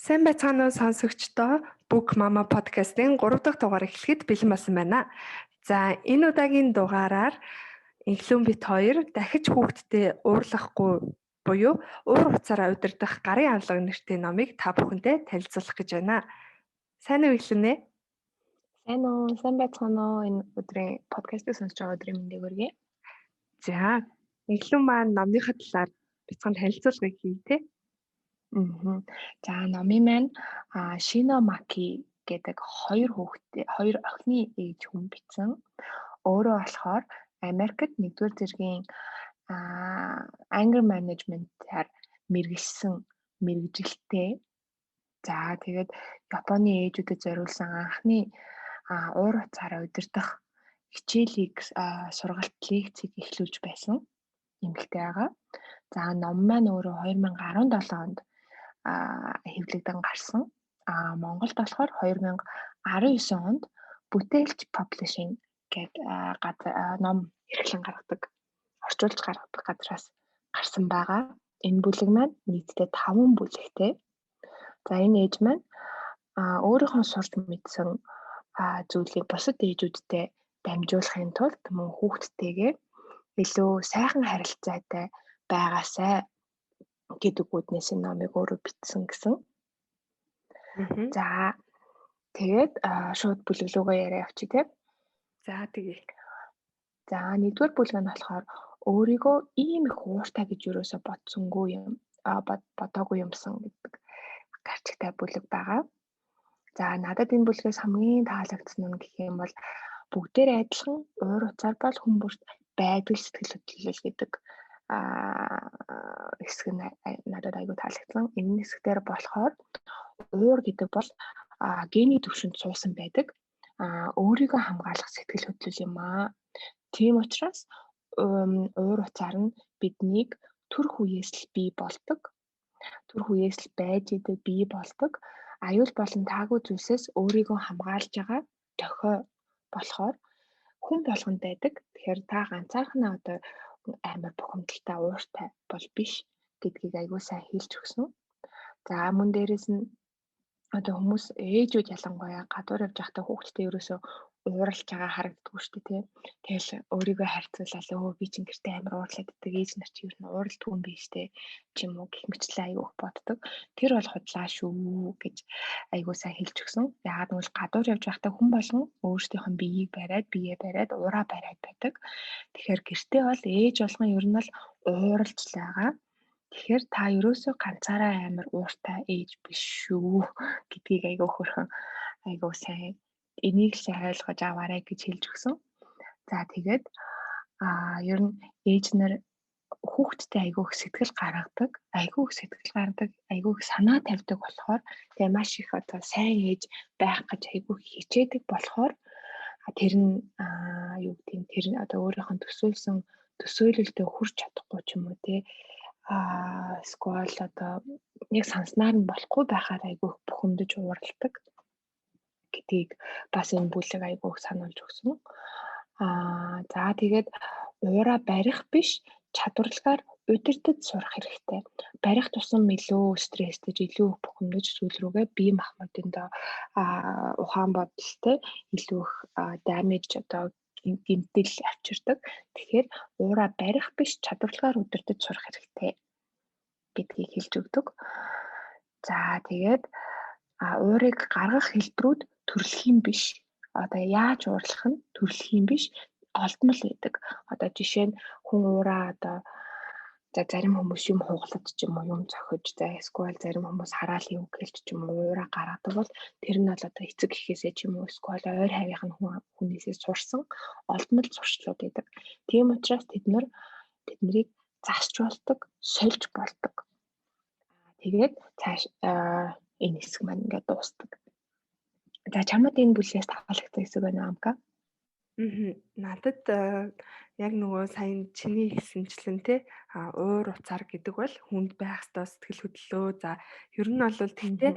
Сайн байцгаана уу сонсогчдоо Book Mama podcast-ийн 3 дахь дугаар эхлэхэд бэлэн болсон байна. За энэ удаагийн дугаараар Инхлүүн бит 2 дахиж хүүхдтэй уурлахгүй буюу уур уцаараа удирдах гарын авлага нэртэй номыг та бүхэнтэй танилцуулах гэж байна. Сайн уу Инхлүүн ээ? Сайн уу, сайн байцгаана уу? Энэ өдрийн подкастыг сонсож байгаа өдрийн мэндийг хүргэе. За Инхлүүн маань номныхаа талаар бяцхан танилцуулгыг хий тэ. За номын маань Шино Маки гэдэг хоёр охины ээж хүн бичсэн. Өөрөө болохоор Америкт 1-р зэргийн anger management-аар мэргэжилтэй. За тэгээд Японы ээжүүдэд зориулсан анхны уур уцаараа удирдах хичээлийг сургалт лекцийг эхлүүлж байсан эмэгтэй байгаа. За ном маань өөрөө 2017 онд хэвлэгдэн гарсан. Монголд болохоор 2019 онд Бүтээлч Publishing гэдэг ном эрхлэн гаргадаг, орчуулж гаргадаг газраас гарсан байгаа. Энэ бүлэг маань нийтдээ 5 бүлэгтэй. За энэ ээж маань өөрийнхөө сурч мэдсэн зүйлийг бусад ээжүүдтэй дамжуулахын тулд мөн хүүхдтэйгээ илүү сайхан харилцаатай байгаасай гэдэг үднээс энэ номыг өөрөө бичсэн гэсэн. За тэгээд шууд бүлэг рүүгээ яриа явчих тийм. За тэгье. За 1-р бүлэг нь болохоор өөрийгөө ийм их ууртай гэж юусоо бодсонгүй юм бодоогүй юмсан гэдэг гарчигтай бүлэг байгаа. За надад энэ бүлгээс хамгийн таалагдсан нь гэх юм бол бүгдээр адилхан уур уцаар бол хүмүүст байдаг сэтгэл хөдлөл гэдэг хэсэг нь надад аягүй таалагдсан. Энэ хэсгээр болохоор уур гэдэг бол гений түвшинд суусан байдаг. Өөрийгөө хамгаалах сэтгэл хөдлөл юм аа. Тийм учраас уур уцаар нь биднийг төрх үеэс л бий болдог. Төрх үеэс л байж идэг бий болдог. Аюул болон таагүй зүйлсээс өөрийгөө хамгаалж байгаа дохио болохоор хүн болгонд байдаг. Тэгэхээр та ганцаархнаа одоо амар бухимдалтай ууртай бол биш гэдгийг аягүй сайн хэлж өгсөн. За мөн дээрэс нь одоо хүмүүс ээжүүд ялангуяа гадуур явж байхдаа хүүхдтэй ерөөсөө ууралж байгаа харагддаг шүү дээ тийм. Тэгэл өөрийгөө харьцуулаад би чинь гэртээ амар уурлаад байдаг ээж нар чи ер нь ууралдгүй юм биш дээ ч юм уу гэх мэтлээ аягүй боддог. Тэр бол худлаа шүү гэж аягүй сайн хэлж өгсөн. Яагаад гэвэл гадуур явж байхдаа хүн болгон өөрсдийнх нь биеэ бариад ураа бариад байдаг. Тэгэхээр гэртээ бол ээж болгон ер нь л ууралж л байгаа. Тэгэхээр та ерөөсөө ганцаараа амар ууртай ээж биш шүү гэдгийг аягүй хөрхөн аягүй сайн энийг л сайн ойлгож аваарай гэж хэлж өгсөн. За тэгээд ер нь ээж нар хүүхдтэй аягүй их сэтгэл гаргадаг, аягүй их санаа тавьдаг болохоор тэгээ маш их одоо сайн ээж байх гэж аягүй хичээдэг болохоор тэр нь юу гэдэг нь тэр нь одоо өөрийнхөө төсөөлөлтөд хүрч чадахгүй ч юм уу тий сквал одоо яг санснаар нь болохгүй байхаар айгүй бухимдаж уурладаг гэдгийг бас энэ бүлэг айгүй сануулж өгсөн. За тэгээд уураа барих биш чадварлагаар удирдах сурах хэрэгтэй. Барих тусам илүү стресстэй, илүү бухимдаж сүүл рүүгээ бие махбодын ухаан бодолтой илүү их дамиж одоо гэмтэл авчирдаг. Тэгэхээр уураа барих биш чадварлагаар удирдах сурах хэрэгтэй гэдгийг хэлж өгдөг. За тэгээд уурыг гаргах хэлбэрүүд төрөлхийн биш. Одоо яаж уурлах нь төрөлхийн биш, олдмол байдаг. Одоо жишээ нь хүн уураа одоо зарим хүмүүс юм хугалаж ч юм уу юм зохиж эсвэл зарим хүмүүс хараал юм гэлч ч юм уу уураа гаргадаг бол тэр нь бол одоо эцэг гэхээсээ ч юм уу эсвэл ойр хавийнх нь хүнээсээ сурсан олдмол зуршлууд байдаг. Тийм учраас тэднийг засч болдог, сольж болдог. Тэгээд цааш энэ хэсэг маань ингээд дуустдаг. За чамд энэ бүлгээс таалагдсан хэсэг байна уу Амка? Надад яг нөгөө сайн чиний хэлсэнчлэн те уур уцаар гэдэг бол хүнд байх ёстой сэтгэл хөдлөлөө. За ер нь бол тэгтээ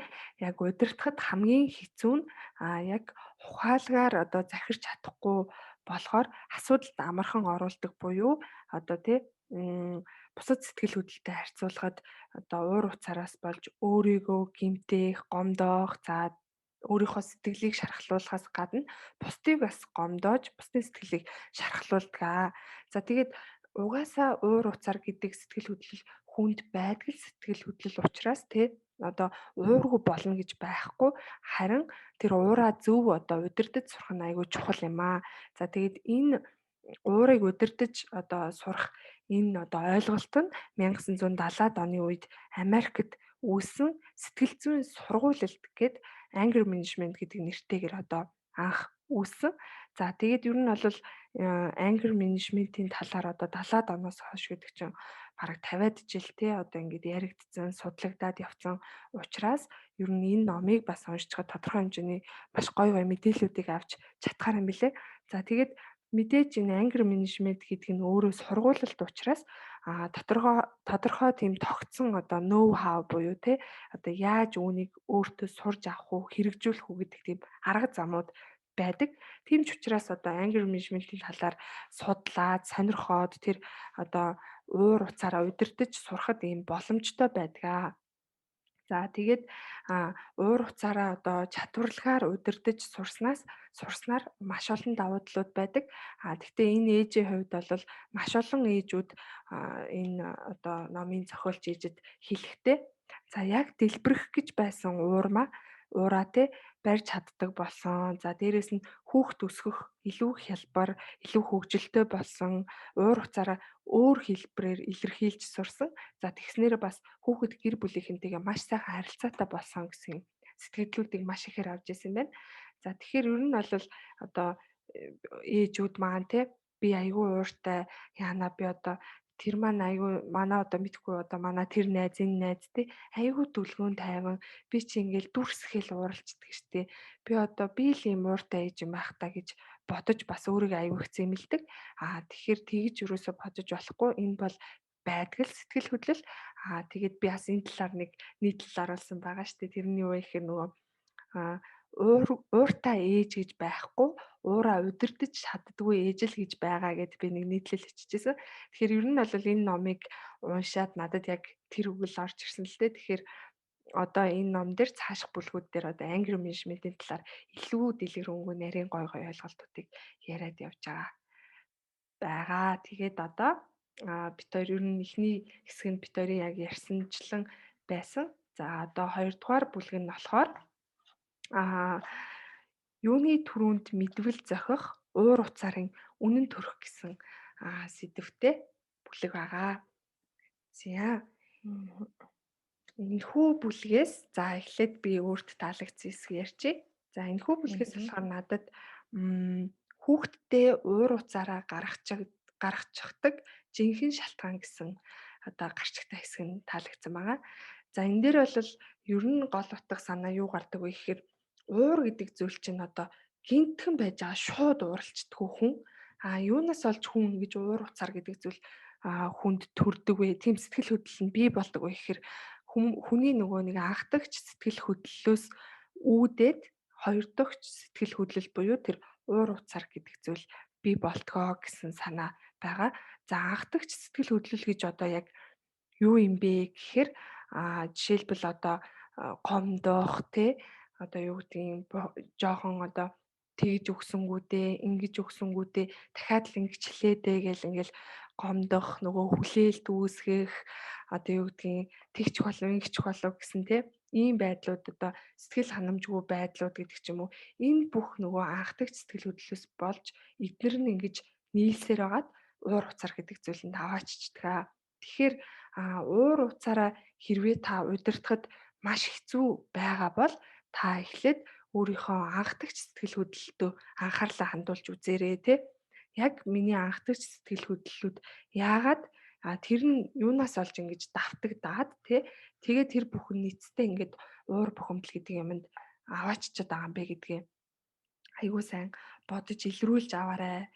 яг удирдахад хамгийн хэцүү нь яг ухаалгаар одоо захирч чадахгүй болохоор асуудалд амархан оруулдаг буюу одоо тий бусад сэтгэл хөдлөлтэй харьцуулахад одоо уур уцаараас болж өөрийгөө гэмтэх, гомдоох, за өөрийнхөө сэтгэлийг шархлуулахаас гадна бусдыг бас гомдоож, бусдын сэтгэлийг шархлуулдаг. За тэгээд угаасаа уур уцаар гэдэг сэтгэл хөдлөл хүнд байдаг л сэтгэл хөдлөл учраас тий одоо уургүй болно гэж байхгүй харин тэр уураа зөв одоо удирдах сурах нь айгүй чухал юм аа. За тэгээд энэ уурыг удирдах одоо сурах энэ одоо ойлголт нь 1970-аад оны үед Америкт үүссэн сэтгэл зүйн сургуулилт гээд anger management гэдэг нэртэйгээр одоо анх үүссэн. За тэгээд ер нь бол anger management-ийн талаар одоо 70-аад оноос хойш гэдэг чинь бараг 50-аад жил те одоо ингээд яригдсан, судлагдаад явцсан учраас ер нь энэ номыг бас уншиж чад тодорхой хэмжээний маш гоё мэдээллүүдийг авч чадхаар юм билэ. За тэгээд мэдээж энэ anger management гэдэг нь өөрөө сургуулилт учраас тодорхой тийм тогтсон одоо know how буюу те одоо яаж үүнийг өөртөө сурж авах уу, хэрэгжүүлэх үү гэдэг тийм арга замууд байдаг. Тийм ч учраас одоо anger management-ийн талаар судлаад, сонирхоод тэр одоо уур уцаараа удирдах сурахад ийм боломжтой байдаг. За тэгээд уур уцаараа одоо чадварлагаар удирдах сурснаар маш олон давуу талууд байдаг. Гэхдээ энэ ээжийн хувьд бол маш олон ээжүүд энэ одоо номын зохиолч ээжэд хэлэхдээ за яг дэлбэрэх гэж байсан уураа те барьж чаддаг болсон. За дээрэс нь хүүхд өсгөх илүү хялбар, илүү хөгжилтэй болсон уур уцаараа өөр хэлбэрээр илэрхийлж сурсан. За тэгснээр бас хүүхэд гэр бүлийнхэнтэйгээ маш сайхан харилцаатай болсон гэсэн сэтгэлдлүүдийг маш ихээр авч ирсэн байна. За тэгэхээр ер нь бол одоо ээжүүд маань те би айгүй ууртай яана би одоо тэр маань айгүй манай одоо мэдхгүй одоо манай тэр найз энэ найз те айгүй дүлгөөн тайван би чи ингээл дүрсгэл ууралцдаг штэ би одоо би л юм ууртай ээж юм байх та гэж бодож бас өөрийгөө айгүй их зэмлдэг. Тэгэхээр тэгж юусоо бодож болохгүй энэ бол байдаг л сэтгэл хөдлөл. Тэгээд би бас энэ талаар нэг нийтлэл оруулсан байгаа штэ тэрний юу их нөгөө ууртай ээж гэж байхгүй уураа удирдах чаддгүй ээж л гэж байгаа гэд би нэг нийтлэл бичижсэн. Тэгэхээр ер нь бол энэ номыг уншаад надад яг тэр үг л орж ирсэн л дээ. Тэгэхээр одоо энэ ном дээр цааших бүлгүүд дээр одоо anger management-ийн талаар илүү дэлгэрэнгүй нарийн гой ойлголтуудыг яриад явж байгаа. Тэгээд одоо бит хоёр ер нь эхний хэсэг нь бит хоёрын яг ярьсанчлан байсан. За одоо хоёрдугаар бүлэг нь болохоор юуны түрүүнд мэдвэл зохих уур уцаарын үнэн төрх гэсэн сэдвтэй бүлэг байгаа. За энэхүү бүлгээс за эхлээд би өөрт таалагдсан хэсэг ярьчих. За энэхүү бүлгээс болохоор надад хүүхдтэй уур уцаараа гаргачихдаг жинхэнэ шалтгаан гэсэн одоо гарчигтай хэсэг нь таалагдсан байгаа. За энэ дээр бол ер нь гол утга санаа юу гардаг вэ гэхээр уур гэдэг зүйл чинь одоо гинтхэн байж байгаа шууд ууралцдаг хүн. Юунаас олж хүн ингэж уур уцаар гэдэг зүйл хүнд төрдөг вэ? Тийм сэтгэл хөдлөл нь бий болдог вэ гэхээр хүний нөгөө нэг анхдагч сэтгэл хөдлөлөөс үүдээд хоёр дахь сэтгэл хөдлөл буюу тэр уур уцаар гэдэг зүйл бий болтгоо гэсэн санаа байгаа. За анхдагч сэтгэл хөдлөл гэж одоо яг юу юм бэ гэхээр жишээлбэл одоо гомдох те одоо юу гэдгийг жоохон одоо тэгж өгсөнгүүдээ ингэж өгсөнгүүдээ дахиад л ингэж хэлээдээ гэл ингээл гомдох нөгөө хүлээлт үүсгэх одоо юу гэдгийг тэгч болов ингэж болов гэсэн те ийм байдлууд одоо сэтгэл ханамжгүй байдлууд гэдэг ч юм уу энэ бүх нөгөө анхдагч сэтгэл хөдлөлөөс болж эдгээр нь ингэж нийлсээр байгаад уур уцаар гэдэг зүйлэнд авааччихдаг. Тэгэхээр уур уцаараа хэрвээ та удирдахад маш хэцүү байгаа бол та эхлээд өөрийнхөө анхдагч сэтгэл хөдлөлтөө анхаарлаа хандуулж үзээрэй те. Яг миний анхдагч сэтгэл хөдлөлүүд яагаад тэр нь юунаас олж ингэж давтагдаад те. Тэгээд тэр бүхэн нийцтэй ингэж уур бухимдал гэдэг юмд авааччихад байгаа юм бэ гэдгээ айгуу сайн бодож илрүүлж аваарай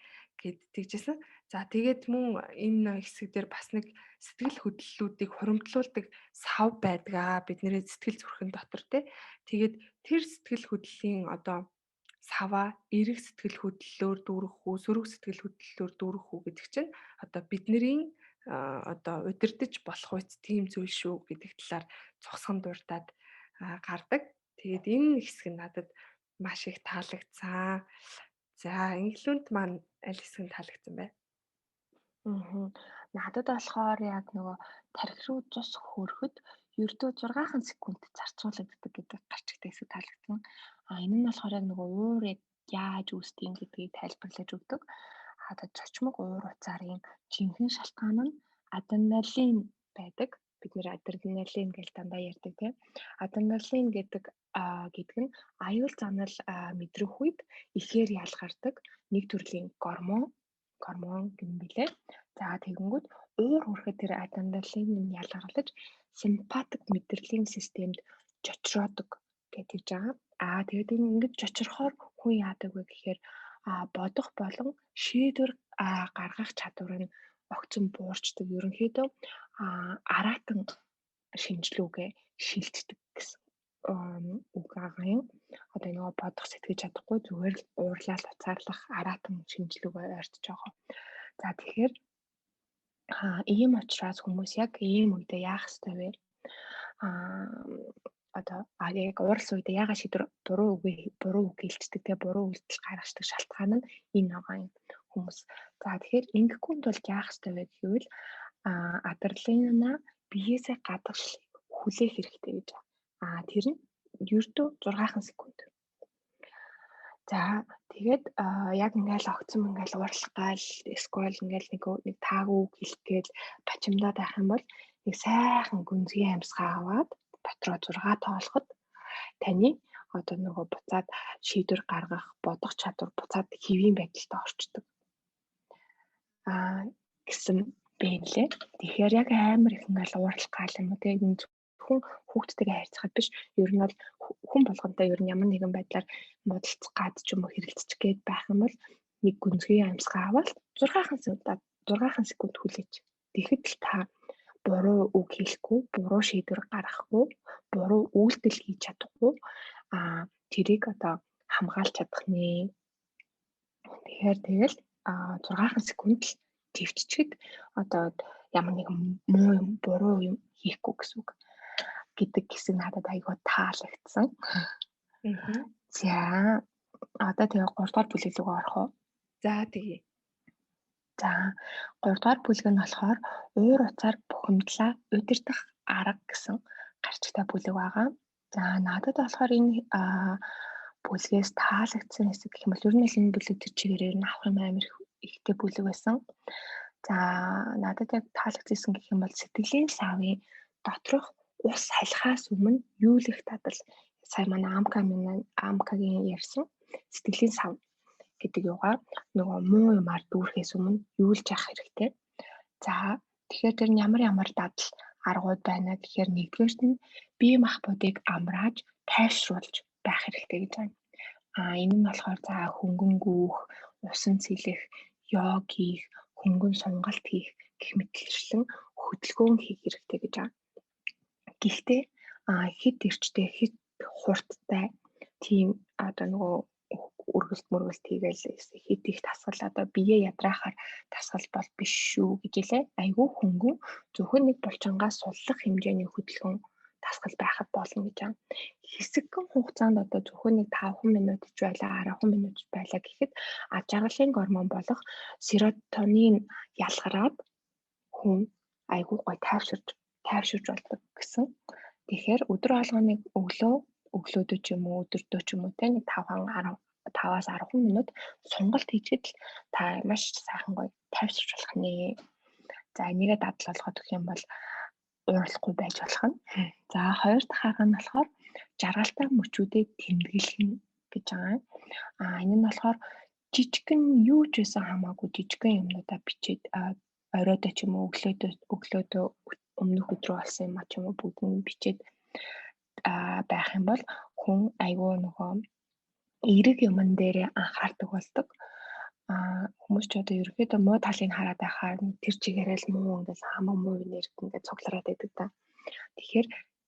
гэд тэгжсэн. За тэгээд мөн энэ хэсэг дээр бас нэг сэтгэл хөдлөлүүдийг хуримтлуулдаг сав байдаг. Бидний сэтгэл зүрхэн дотор те. Тэгээд тэр сэтгэл хөдлөлийн одоо сава эрэг сэтгэл хөдлөлөөр дүүрэх үү, сөрөг сэтгэл хөдлөлөөр дүүрэх үү гэдэг чинь одоо бидний одоо удирдах болох үст тийм зүйл шүү гэдэг талаар цогцхон дурдаад гардаг. Тэгээд энэ хэсэг нь надад маш их таалагдсан. За, инглүнд маань аль хэсэг нь таалагдсан бэ? Надад болохоор яг нөгөө тархи руу цус хөөрөхөд ердөө 6 секунд зарцуулагддаг гэдэг гарч ирдэг хэсэг таалагдсан. Энэ нь болохоор яг нөгөө уур яаж үүсдэг гэдгийг тайлбарлаж өгдөг. Одоо цочмог уур уцаарын жинхэнэ шалтгаан нь адреналин байдаг. Бид нэр адреналин гэж дандаа ярьдаг тийм. Адреналин гэдэг нь аюул занал мэдрэх үед ихээр ялгардаг нэг төрлийн гормон гэнэ билээ. За тэгэнгүүт уур хүрэхэд тэр адреналин нь ялгарлаж симпатик мэдрэлийн системд чочроодог гэж байгаа. Тэгээд энэ ингэж чочрохоор хүн яадаг вэ гэхээр бодох болон шийдвэр гаргах чадвар нь огцон буурчдаг. Ерөнхийдөө аратан шинжлүүгээ шилждэг гэсэн үг байгаа юм. Одоо нөгөө бодох сэтгэж чадахгүй зүгээр л уурлал уцаарлах аратан шинжлүүгээ ойртож байгаа. За тэгэхээр ийм учраас хүмүүс яг ийм үедээ яах ёстой вэ? Одоо яг уурлах үедээ яагаад шийдвэр буруу үг хэлцдэг те буруу үйлдэл гаргацдаг шалтгаан нь энэ байгаа юм хүмүүс. За тэгэхээр ингэхгүй тулд яах ёстой вэ гэвэл адреналина биеэсээ гадагшлыг хүлээх хэрэгтэй гэж. Тэр нь ердөө 6 секунд. За тэгээд яг ингээл огцом ингээл уурлах гал эсвэл ингээл нэг таагүй үг хэлэх гээл бачимдаад байх юм бол нэг сайхан гүнзгий амьсгаа аваад дотроо 6 тоолоход таны одоо нөгөө буцаад шийдвэр гаргах бодох чадвар буцаад хэвийн байдалд орчдөг. Гэсэн бэлээ. Тэгэхээр яг амар их ингээл уурлах гал юм уу тийм хүн хүүхдтэйгээ харьцахад биш. Ер нь бол хүн болгонтэй ер нь ямар нэгэн байдлаар муудалцах гад ч юм уу хэрэлцчих гээд байх юм бол нэг гүнзгий амьсгаа аваад 6 секунд хүлээж. Тэгэхэд л та буруу үг хэлэхгүй, буруу шийдвэр гаргахгүй, буруу үйлдэл хийж чадахгүй тэрийг одоо хамгаалж чадах нэ. Тэгэхээр тэгэл 6 секунд л төвччихэд одоо ямар нэгэн муу юм, буруу юм хийхгүй гэсэн үг гэдэг хэсэг надад айгүй таалагдсан. За одоо тэгээ 3 дугаар бүлэг рүү орох уу? За тэгье. За 3 дугаар бүлэг нь болохоор уур уцаар бухимдлаа удирдах арга гэсэн гарчтай бүлэг байгаа. За надад болохоор энэ бүлгээс таалагдсан хэсэг гэх юм бол ер нь л энэ бүлэг төр чигээрээ нь авах юм амар ихтэй бүлэг байсан. За надад яг таалагдсан гэх юм бол сэтгэлийн савын доторх ус салхаас өмнө юулих дадал сая манай амкагийн ярьсан сэтгэлийн сав гэдэг юугаар нөгөө муу юмар дүүрхээс өмнө юулж явах хэрэгтэй. За тэгэхээр тэр ямар дадал аргууд байна гэхээр нэгдүгээрт нь бие махбодыг амрааж тайвшруулж байх хэрэгтэй гэж байна. Энэ нь болохоор за хөнгөн гүүх, усан цэлэх, йог хийх, хөнгөн сунгалт хийх гэх мэтчлэн хөдөлгөөн хийх хэрэгтэй гэж байна. Гэхдээ хэд эрчтэй хэд хурдтай тийм одоо нөгөө үргэлт хийгээл хэд их тасгал одоо бие ядраахаар тасгал бол биш шүү гэж хэлээ. Айгүй хөнгөн зөвхөн нэг булчингаас суллах хэмжээний хөдөлгөөн тасгал байхад болно гэж байна. Хэсэгхэн хугацаанд одоо зөвхөн нэг 5 минут ч байлаа 10 минут ч байлаа гэхэд аж аргалын гормон болох серотонин ялгараад хүн айгүй гой тайвширж болдог гэсэн. Тэгэхээр өдөр болгоныг өглөөдөө ч юм уу өдөртөө ч юм уу те нэг 5-аас 10 минут сонголт хийчихэд л та маш сайхан гоё тайвширч болох нэ. За энийгээ дадал болгоод өгөх юм бол уурлахгүй байж болох нь. За хоёр дахь арга нь болохоор жаргалтай мөчүүдийг тэмдэглэх гэж байгаа. Энэ нь болохоор жижигхэн юу ч байсан хамаагүй жижигхэн юмнуудаа бичээд оройдоо ч юм уу өглөөдөө өмнөх өдрөө болсон юм ч юм уу бүгд нь бичээд байх юм бол хүн айгүй нөгөө эерэг юмн дээрээ анхаардаг болдог. Хүмүүс ч одоо ерөөхдөө муу талыг хараад байхаар тэр чигээрээ л муу ингээл хамаа муу нэр ингээд цуглараад байдаг та. Тэгэхээр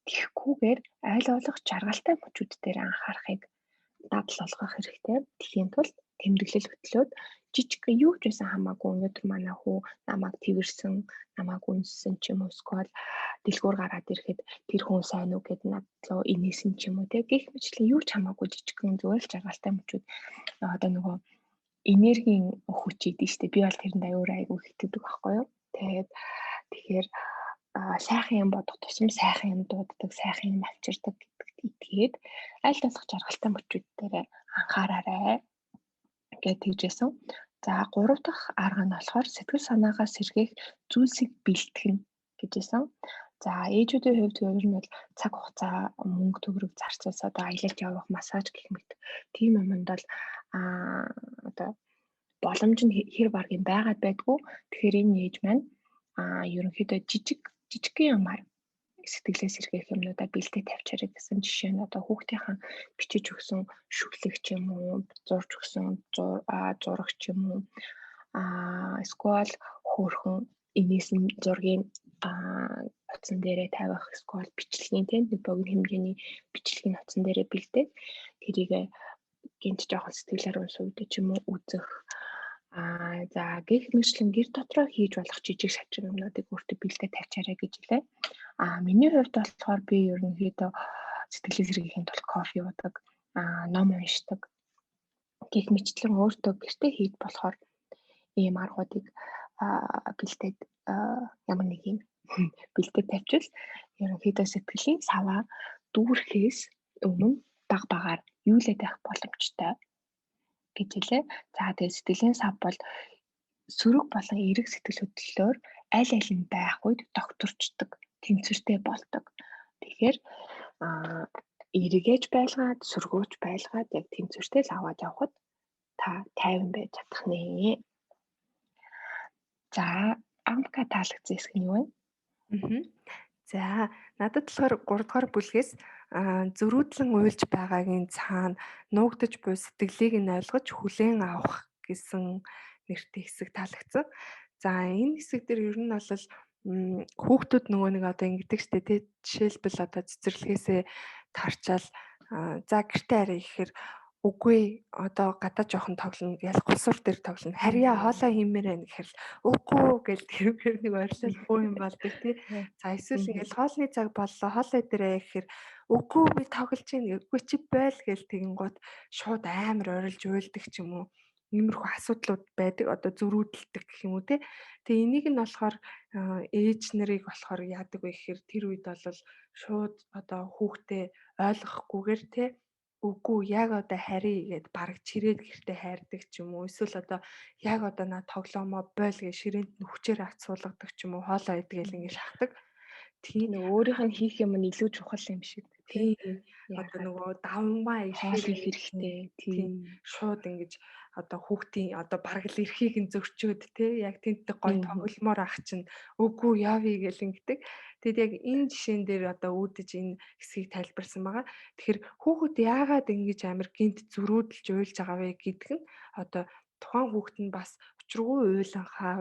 тэгхгүйгээр айл болох жаргалтай мөчүүд дээр анхаарахыг дадал болгох хэрэгтэй. Тэхийн тулд тэмдэглэл хөтлөөд жижиг юу ч байсан хамаагүй өнөөдөр манай хүү намайг тэрсэн, намайг үнссэн ч юм уу эсвэл дэлгүүр гараад ирэхэд тэр хүн сайн уу гэд надлоо инээсэн ч юм уу те гэх мэтлэн юу ч хамаагүй жижигхэн зүгээр л жаргалтай мөчүүд одоо нөгөө энергийн хүч идэв штэ би бол тэрэнд аюураа айгүй хитдэг байхгүй юу. Тэгэхээр сайхан юм бодох тусам сайхан юм дууддаг, сайхан юм авчирдаг гэдэгт итгээд аль болох жаргалтай мөчүүд дээр анхаараарай гэж тэгжсэн. За 3 дахь арга нь болохоор сэтгэл санаагаа сэргээх зүйлсийг бэлтгэх гэжсэн. За ээжүүдийн хувьд ер нь бол цаг хугацаа мөнгө төгрөг зарцуулж одоо аялалд явах массаж гэх мэт тийм юмд бол одоо боломж нь хэр баргийн байгаад байдгүй. Тэгэхээр энэ ээж маань ерөнхийдөө жижигхэн юмар сэтгэлээ сэргээх юмнуудаа бэлдээ тавьчаарай гэсэн жишээ нь одоо хүүхдийнхэн бичиж өгсөн шүглэг ч юм уу, зурж өгсөн зураг ч юм уу, эсвэл хөөрхөн инээсэн зургийн утсан дээрээ тавих, эсвэл бичлэгийн тийм богино хэмжээний бичлэгийн утсан дээрээ бэлдээ тэрийг гинт жоохон сэтгэлээр унсуудаж ч юм уу үзэх. За гэх мэтлэн гэр дотроо хийж болох жижиг шавчиг юмнуудыг өөртөө бэлдээ тавьчаарай гэж хэлээ. Миний хувьд болохоор би ерөнхийдөө сэтгэлээ сэргээхийн тулд кофе уудаг, ном уншдаг. Гэх мэтлэн өөртөө гэртээ хийж болохоор ийм аргуудыг бэлдээд ямар нэг юм бэлдээ тавьчвал ерөнхийдөө сэтгэлийн саваа дүүрхээс өмнө багаар юулээд байх боломжтой гэж хэлээ. За тэгээд сэтгэлийн сав бол сөрөг болон эрэг сэтгэл хөдлөлөөр аль нь байх үед докторчдаг, тэнцвэртэй болдог. Тэгэхээр эргэж байлгаад, сөргөөж байлгаад яг тэнцвэртэй л аваад явхад та тайван байж чадах нэ. За амка таалагдсан хэсэг нь юу вэ? За надад болохоор 3 дугаар бүлгээс зөрүүдлэн уйлж байгаагийн цаана нуугдаж буй сэтгэлийг нь ойлгож хүлээн авах гэсэн нэртэй хэсэг таалагдсан. За энэ хэсэг дээр ер нь бол хүүхдүүд нөгөө нэг одоо ингэдэг штэ тий жишээлбэл одоо цэцэрлэгээсээ тарчаал за гэртээ арай ихээр үгүй одоо гадаа жоохон тоглоно ял гулсуур дээр тоглоно харьяа хоолоо хиймээр байна гэхэл үгүй гэл тэрүүгээр нэг ойрлол хуу юм болдог тий. За эсвэл ингээл хоолны цаг боллоо хоолой дээрээ гэхэр үгүй би тоглож ийн үгүй чи байл гэл тэгэнгუთ шууд амар ойрлж уйлдаг ч юм уу. Иймэрхүү асуудлууд байдаг одоо зөрүүдэлдэг гэх юм уу тий. Тэгээ энийг нь болохоор ээж нарыг болохоор яадаг вэ гэхээр тэр үед бол шууд одоо хүүхдээ ойлгохгүйгээр тий үгүй яг одоо харий гэд бараг чирээд гэртээ хайрдаг ч юм уу эсвэл одоо яг одоо наа тоглоомоо бойл гэж ширээнд нь хүчээр авч суулгадаг ч юм уу хоолоо идгээл ингэ шахдаг. Тийм нэг өөрийнх нь хийх юм нь илүү чухал юм шиг. Тийм одоо нөгөө давмгаа ихээр хэрэгтэй. Тийм шууд ингэж одоо хүүхдийн одоо бараг л эрхийг нь зөрчөөд те яг тэнтэй гой тогломоор ах чинь үгүй явъя гэл ингэдэг. Тэгэд яг энэ жишээн дээр одоо үүдэж энэ хэсгийг тайлбарсан байгаа. Тэгэхээр хүүхэд яагаад ингэж амир гинт зөрүүдэлж уйлж байгаа вэ гэдг нь одоо тухайн хүүхэд нь бас учиргүй уйланхаа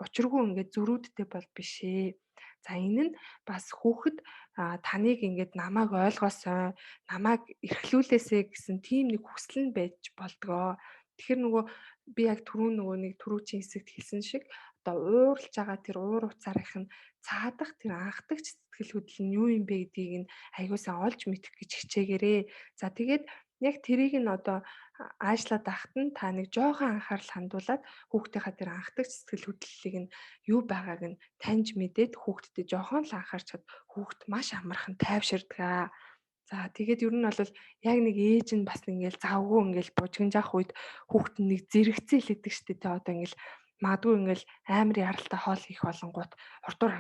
учиргүй ингээд зөрүүдтэй бол биш ээ. За энэ нь бас хүүхэд таныг ингээд намайг ойлгоосой, намайг эрхлүүлээсэй гэсэн тийм нэг хүсэл нь байж болдгоо. Тэгэхээр нөгөө би яг түрүүчийн хэсэгт хэлсэн шиг одоо ууралж байгаа тэр уур уцаарынх нь цаадах тэр анхдагч сэтгэл хөдлөл нь юу юм бэ гэдгийг нь аягуулсан олж мэдэх гэж хичээгээрээ. За тэгээд яг тэрийг нь одоо аашлаад ахт нь та нэг жоохон анхаарал хандуулад хүүхдийнхаа тэр анхдагч сэтгэл хөдлөлийг нь юу байгааг нь таньж мэдээд хүүхдэд жоохон л анхаарч чад хүүхд маш амархан тайвширдаг. За тэгээд ер нь бол яг нэг ээж нь бас ингээл завгүй ингээл бужигнжаах үед хүүхд нь нэг зэрэгцээ хэлдэг штэ тэ одоо ингээл магадгүй ингээл амар яралтай хоол хийх болонгууд хурдур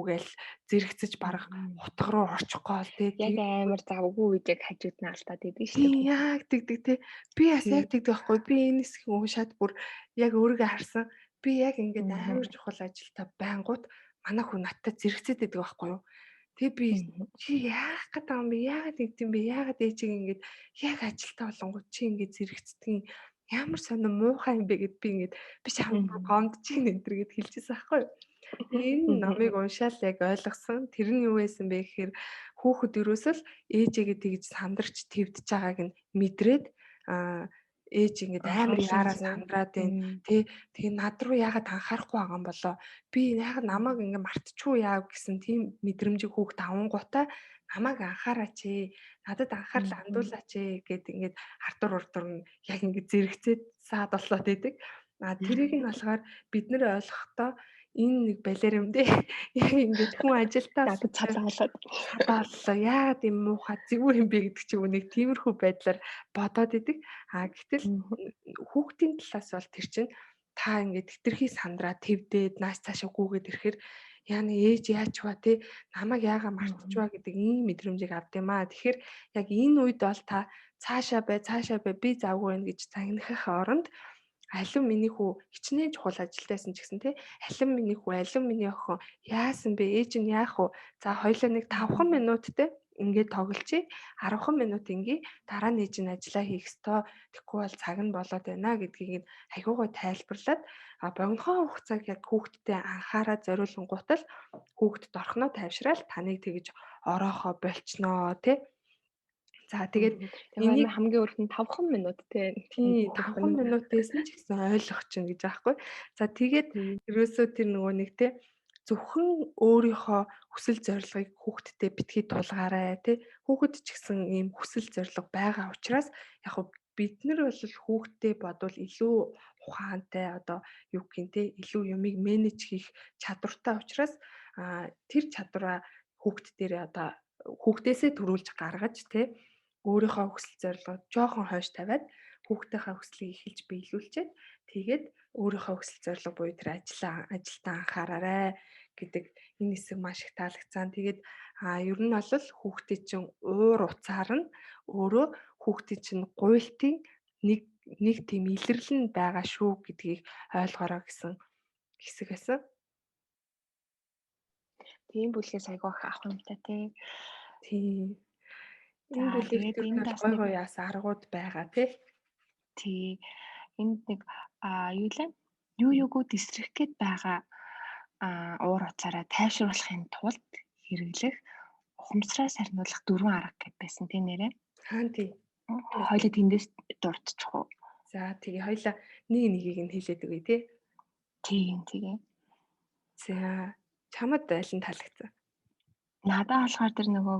гээл зэрэгцэж барах утга руу орчих гол тэ яг амар завгүй үед яг хажууд нь алдаад идэв штэ. Яг тэгдэг тэ би бас яг тэгдэг байхгүй би энэ хэсгийг уушаад бүр яг өөрийгөө харсан би яг ингээд амар чухал ажилтаа байнгут манай хүн надтай зэрэгцээд байдаг байхгүй юу. Тэгээ би чи яах гэдэг юм бэ? Яагаад ингэдэм бэ? Яагаад ээжийг ингэж яг ажилтаа болонгууд чи ингэж зэрэгцдэг ямар сонир муухай юм бэ гэд би ингэж би чамд гомдож ийн энэ төр гэд хэлчихсэн байхгүй юу. Энэ номыг уншаал яг ойлгосон. Тэр нь юу байсан бэ гэхээр хүүхэд өрөөсөл ээжигээ тэгж сандарч твдж байгааг нь мэдрээд ээж ингээд амар Анхаарсан яараа зэн. сандраад байна. Тэгээ над руу яагаад анхаарахгүй байгаа юм болоо. Би яагаад намайг ингээд мартчихгүй яав гэсэн тийм мэдрэмжийг хүүхд авангуудаа намайг анхаараач ээ. Надад анхаарал хандуулаач ээ гэд ингээд ардур урдур нь яг ингээд зэрэгцээд саад болоод идэг. Тэрийг нь болохоор бид нэр ойлгохдоо энэ нэг балер юм дээ. Яг ингээд хүн ажилдаа Надад цалаалаад. садааллаа. Яагаад юм муухай зүгээр юм бэ гэдэг чинь нэг тиймэрхүү байдлаар бодоод идэг. Гэтэл хүүхдийн талаас бол тэр чинь та ингээд хитрхи сандраа твдээд нааш цаашаа гүгээд ирэхээр яаны ээж яач ба те намайг яага мартчихва гэдэг ийм мэдрэмжийг авдимаа. Тэгэхээр яг энэ үед бол та цаашаа бай би завгүй байна гэж загнахын оронд алин миний хүү хичнээн чухал ажилдайсан ч гэсэн те алин миний хүү алин миний охин яасан бэ ээж нь яах вэ за хоёлаа нэг 5 минут те ингээд тоглолчий 10 минут ингээ дараа нь ээж нь ажиллаа хийх ёстой тэгэхгүй бол цаг нь болоод байна гэдгийг айгуугай тайлбарлаад богинохоо хугацааг яг хүүхдтэй анхаарал зориулангуут л хүүхдэд орхноо тайвшраал таныг тэгж ороохоо болчноо те за тэгээд энийг хамгийн өрх нь 5 минут те 5 минутээс нь ч гэсэн ойлгох чинь гэж аахгүй. За тэгээд ерөөсөө тэр нөгөө нэг те зөвхөн өөрийнхөө хүсэл зорилгыг хүүхдтэй битгий тулгаарай те хүүхэд ч гэсэн ийм хүсэл зорилго байгаа учраас яг хөө бид нар бол хүүхдтэй бодвол илүү ухаантай одоо юу гэх юм те илүү юмыг менеж хийх чадвартай учраас тэр чадвараа хүүхд дээр одоо хүүхдээсээ төрүүлж гаргаж те өөрийнхөө хүсэл зорилгоо жоохон хойш тавиад хүүхдийнхээ хүслийг эхэлж биелүүлчихэд тэгээд өөрийнхөө хүсэл зорилго буюу тэр ажилдаа анхаараарай гэдэг энэ хэсэг маш их таалагдсан. Тэгээд ер нь бол хүүхдийн чинь уур уцаар нь өөрөө хүүхдийн чинь гуйлтын нэг тийм илэрлэл нь байгаа шүү гэдгийг ойлгоорой гэсэн хэсэг байсан. Тийм бүлгээс айгүй авах юмтай тий. Тийм. Энэ бүлэгт ер нь гой яасан аргууд байгаа тий. Тий. Энд нэг юу лээ? Юугуу дистрэх гээд байгаа уур уцаараа тайвшруулахын тулд хэрэглэх ухамсараа сарниулах 4 арга гэд байсан тий нэрээ. Хаан тий. Хоёлоо тэндээс дурдчих уу. За тэгээ хоёлаа нэгийг нь хэлээд өгье тий. Тийм тэгээ. За чамд аль нь таалагдсан? Надад болохоор тэр нөгөө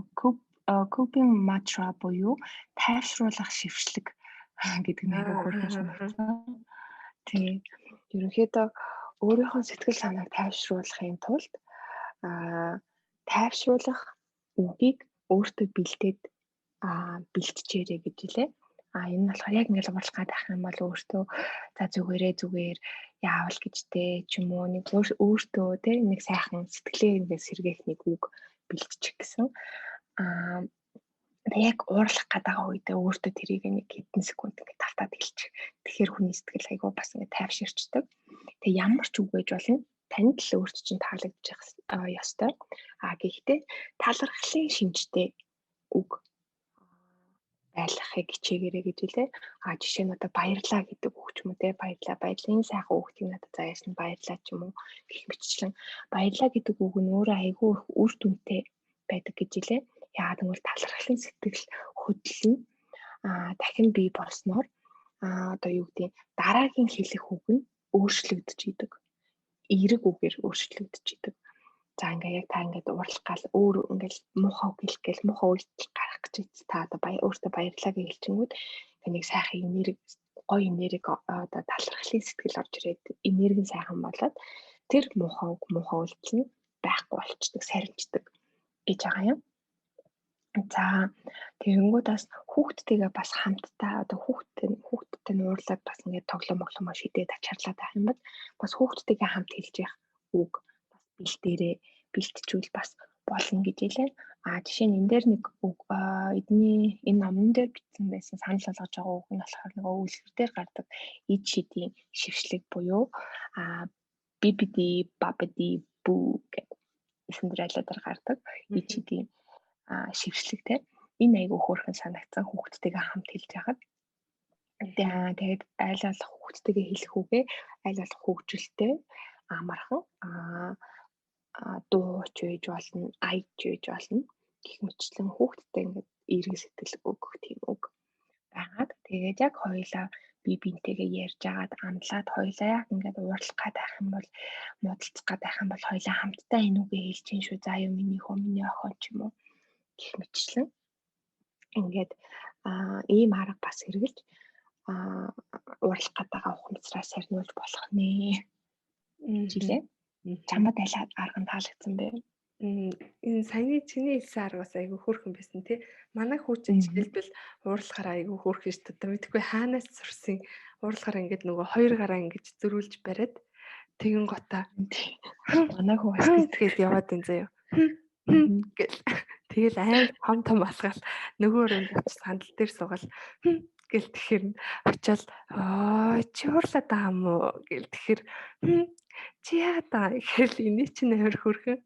coping mantra буюу тайвшруулах шившлэг гэдэг нэг хөргөн санагдсан. Тэгээ ерөнхийдөө өөрийнхөө сэтгэл санааг тайвшруулахын тулд тайвшруулах үгийг өөртөө бэлдээд бэлтжээрэй гэж хэлээ. Энэ нь болохоор яг ингээл уурлах байх юм бол өөртөө за зүгээр яавал гэжтэй ч юм уу нэг өөртөө тий нэг сайхан сэтгэлээ ингээд сэргээх нэг үг бэлтчих гэсэн. Яг уурлах гэдэг үедээ өөртөө тэрийг нэг хэдэн секунд ингээд талтаад хэлчих. Тэгэхээр хүний сэтгэл айгүй бас ингээд тайвширчдаг. Тэгээ ямар ч үг байж болно. Танд л өөрт чинь таалагдчих ёстой. Гэхдээ талархлын шинжтэй үг байлгахыг хичээгээрэй гэж хэлээ. Жишээ нь одоо баярлаа гэдэг үг ч юм уу те баярлаа баярлын сайхан үгтийг надад заяасан баярлаа ч юм уу гэх мэтчлэн баярлаа гэдэг үг нь өөрөө айгүй их үр дүнтэй байдаг гэж хэлээ. Яагаад гэвэл талархлын сэтгэл хөдлөн дахин бий болсноор одоо юу гэдэг дараагийн хэлэх үг нь өөрчлөгдөж идэг. Эерэг үгээр өөрчлөгдөж идэг. За ингээ яг та ингээд уурлах гал өөр ингээл муухай хэлэх гээл муухай үйлдэл гарах гэж та одоо өөртөө баярлаа гэж хэлчихэнгүүт тэнийг сайхан энерги гоё энерги одоо талархлын сэтгэл орж ирээд энерги нь сайхан болоод тэр муухай үйлдэл нь байхгүй болчдөг, сарничдаг гэж байгаа юм. За тэгэнгүүт бас хүүхдтэйгээ бас хамтдаа одоо хүүхдтэй нуурлаад бас ингээд тоглоом шидээд ачаарлаад байх юм бол бас хүүхдтэйгээ хамт хэлж явах үг бас бэлтжүүл бас болно гэж хэлээ. Жишээ нь энэ дээр нэг үг эдний энэ номон дээр бичсэн байсан санал болгож байгаа үг нь болохоор нөгөө үлгэр дээр гардаг ид шидийн шившлэг буюу BBD babadi boo гэх эсэндрэйлээр гардаг ид шидийн шившлэгтэй. Энэ айгүй хөөрхөн санагдсан хүүхдтэйгээ хамт хэлж байхад. Тэгээд айл болох хүүхдтэйгээ хэлэх үгээ айл болох хөгжилтэй амархан дууч байж болно, аяж байж болно. Гэх мэтчлэн хүүхдтэй ингээд эерэг сэтгэл өгөх тийм үг байгаад. Тэгээд яг хоёулаа бие биентэйгээ ярьж агаад амлаад хоёулаа яг ингээд уурлах гад байх юм бол муудалцах гад байх юм бол хоёулаа хамтдаа энэ үгээ хэлж чинь шүү. За юу миний хөө миний охин ч юм уу гэх мэтчлэн ингээд ийм арга бас хэрэгэлж уурлах гад байгаа ухамсараа сарниулж болох нэ. Жилээ. Чамд аль арга нь таалагдсан бэ? Энэ саяны чиний хэлсэн аргаас айгүй хөөрхөн байсан тий. Манай хүүчин жишээлбэл уурлахаар айгүй хөөрхөн шүү дээ. Мэдхгүй хаанаас сурсан уурлахаар ингээд нөгөө хоёр гараа ингэж зөрүүлж бариад тэгэн гота манай хүү бас тэгээд яваад энэ заяа. Гэл тэгэл аим том алгаал нөгөө өрөөнд очиж сандал дээр суугаал гэл тэгэхээр очиод чи уурлаад байгаа юм уу гэл тэгэхээр чи яагаад байгаа гэхэл энэ чинь амар хөөрхөн.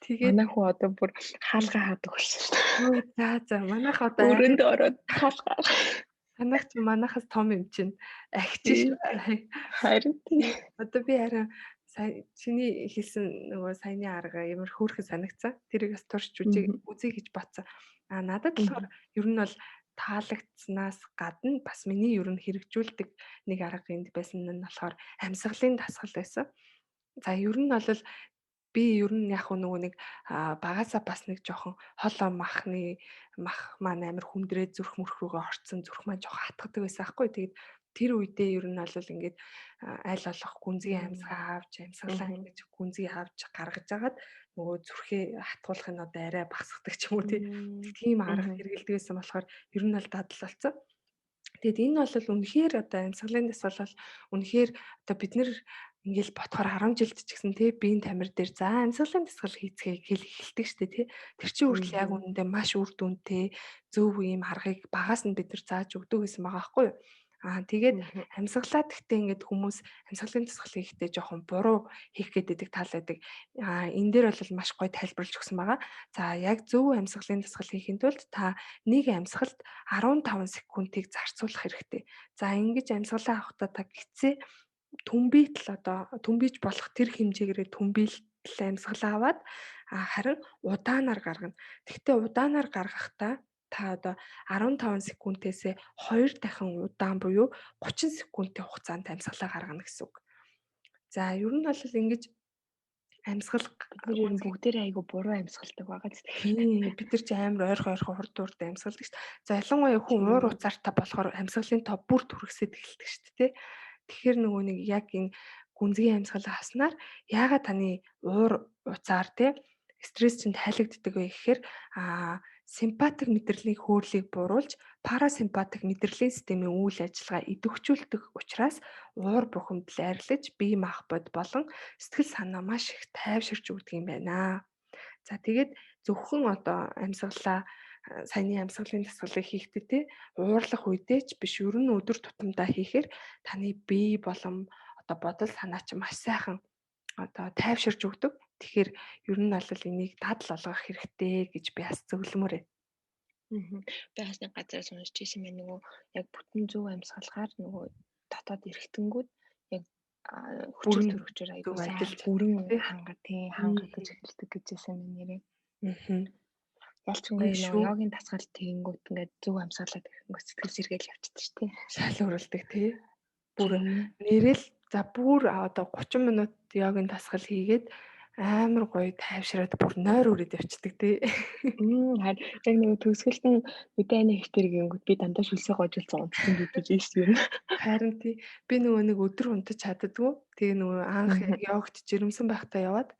Тэгээд манай хүү одоо бүр хаалгаа хаадаг болсон шүү дээ. За манайх одоо өрөөнд ороод хаалгаа. Манайх чи манайхаас том юм чинь ахиж шүү. Харин одоо би харин чиний хэлсэн нөгөө саяны арга ямар хөөрхөн санагцсан. Тэрийг бас турш үзье гэж бодсон. Надад болохоор ер нь бол таалагдсанаас гадна бас миний ер нь хэрэгжүүлдэг нэг арга энд байсан нь болохоор амьсгалын дасгал байсан. За ер нь бол би ер нь яг нөгөө нэг багасаа бас нэг жоохон хол мах маань амар хүндрээ зүрх мөрх рүүгээ орцсон зүрх маань жоохон хатгадаг байсан аахгүй. Тэгээд тэр үедээ ер нь бол ингээд аль болох гүнзгий амьсгалаа ингэж гүнзгий авч гаргаж агаад нөгөө зүрхээ хатгуулах нь одоо арай багсгадаг ч юм уу тийм арга хэрэгэлдэг байсан болохоор ер нь бол дадал болсон. Тэгэд энэ бол үнэхээр одоо амьсгалын дасгал бол үнэхээр одоо бид нэр ингээл ботхоор 10 жилд ч гэсэн тий биеийн тамир дээр за амьсгалын дасгал хийцгээе гэл эхэлдэг штэ тий. Тэр чинь хүртэл яг үнэндээ маш үр дүнтэй зөв ийм аргыг багаас нь бид нар зааж өгдөг гэсэн байгаа байхгүй юу. Тэгээд амьсгалаа гэхдээ ингээд хүмүүс амьсгалын дасгал хийхдээ жоохон буруу хийх гэдэг тал байдаг. Энэ дээр бол маш гоё тайлбарлаж өгсөн байгаа. За яг зөв амьсгалын дасгал хийхин тулд та нэг амьсгалд 15 секундыг зарцуулах хэрэгтэй. За ингэж амьсгалаа авахдаа та гисээ түмбийж болох тэр хэмжээгээрээ түмбийлэл амьсгалаа аваад харин удаанаар гаргана. Гэхдээ удаанаар гаргахдаа та одоо 15 секундээс 2 дахин удаан буюу 30 секундын хугацаанд амьсгалаа гаргана гэсэн үг. За ер нь бол ингэж амьсгал бид бүгдээрээ айгу буруу амьсгалдаг байгаа тийм бид нар чи амар ойрхон хурд хурд амьсгалдаг шүү дээ. За ялангуяа хүн уур уцаартай болохоор амьсгалын тоо бүр түргэсэд эхэлдэг шүү дээ. Тэгэхээр нөгөө нэг яг энэ гүнзгий амьсгал авснаар яагаад таны уур уцаар стресс чинь тайлагддаг вэ гэхээр симпатик мэдрэлийн хөөрлийг бууруулж парасимпатик мэдрэлийн системийн үйл ажиллагаа идэвхжүүлдэг учраас уур бухимдал арилж бие махбод болон сэтгэл санаа маш их тайвширч өгдөг юм байна. За тэгээд зөвхөн одоо амьсгалаа саяны амьсгалын дасгалыг хийхдээ уурлах үедээ ч биш ер нь өдөр тутамдаа хийхээр таны бие болон одоо бодол санаа чинь маш сайхан одоо тайвширч өгдөг. Тэгэхээр ер нь бол энийг дадал олгох хэрэгтэй гэж би бас зөвлөмөр байна. Би бас нэг газар сонсч ирсэн байна нөгөө яг бүтэн зөв амьсгалахаар нөгөө дотоод эргэтэнгүүд яг хүчил төрөгчөөр аягүй сайн бүрэн хангагдаж эхэлдэг гэжсэн юм нэрээ. Ялчгүй йогийн дасгал тэгэнгүүт ингээд зөв амьсгалаад ирэнгүүт сэтгэл сэргээл явчихдаг шүү дээ. Шалгуурлдаг тий. Бүр нэрэл за бүр одоо 30 минут йогийн дасгал хийгээд амар гоё тайвшраад бүр нойр үрээд явчихдаг тий. Харин яг нэг төгсгөлт нь мэдээний хэвтэр гингүүд би дандаа шүлсээ гожуулсан унтсан гэдэг юм. Харин тий би нөгөө нэг өдөр унтаж чаддгүй. Тэгээ нөгөө анх йогт жирэмсэн байхдаа яваад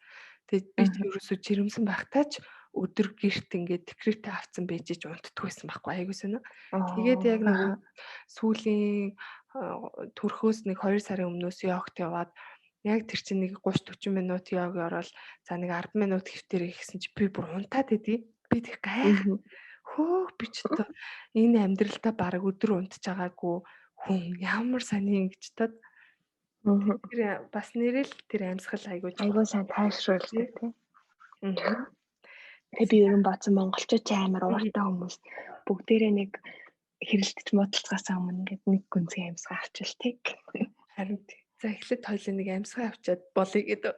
тэгээд би ч ерөөсөө жирэмсэн байхдаа ч өдөр гэрт ингээд декретээ авцсан бэжэж унтдаг байсан байхгүй аягүй сонио. Тэгээд яг нөгөө сүүлийн төрхөөс нэг 2 сарын өмнөөс йогт яваад яг тэр чинь нэг 30-40 минут йог ороод за нэг 10 минут хэвтэр хийсэн чи би бүр унтаад идэв. Би тэг гайх. Би ч одоо энэ амьдралдаа баг өдөр унтж байгаагүй хүн ямар сони ингэж тод. Тэр бас нэрэл тэр амьсгал айгүй сайн тайвшруулдаг тийм. Би ерөн баасан монголчууд амар ууртай хүмүүс бүгдээрээ нэг хэрэлдэж модалцгаасаа өмнө ингээд нэг гүнзгий амьсгаа авчилтыг. Харин за эхлээд хоёлаа нэг амьсгаа авчиад болъё гэдэг.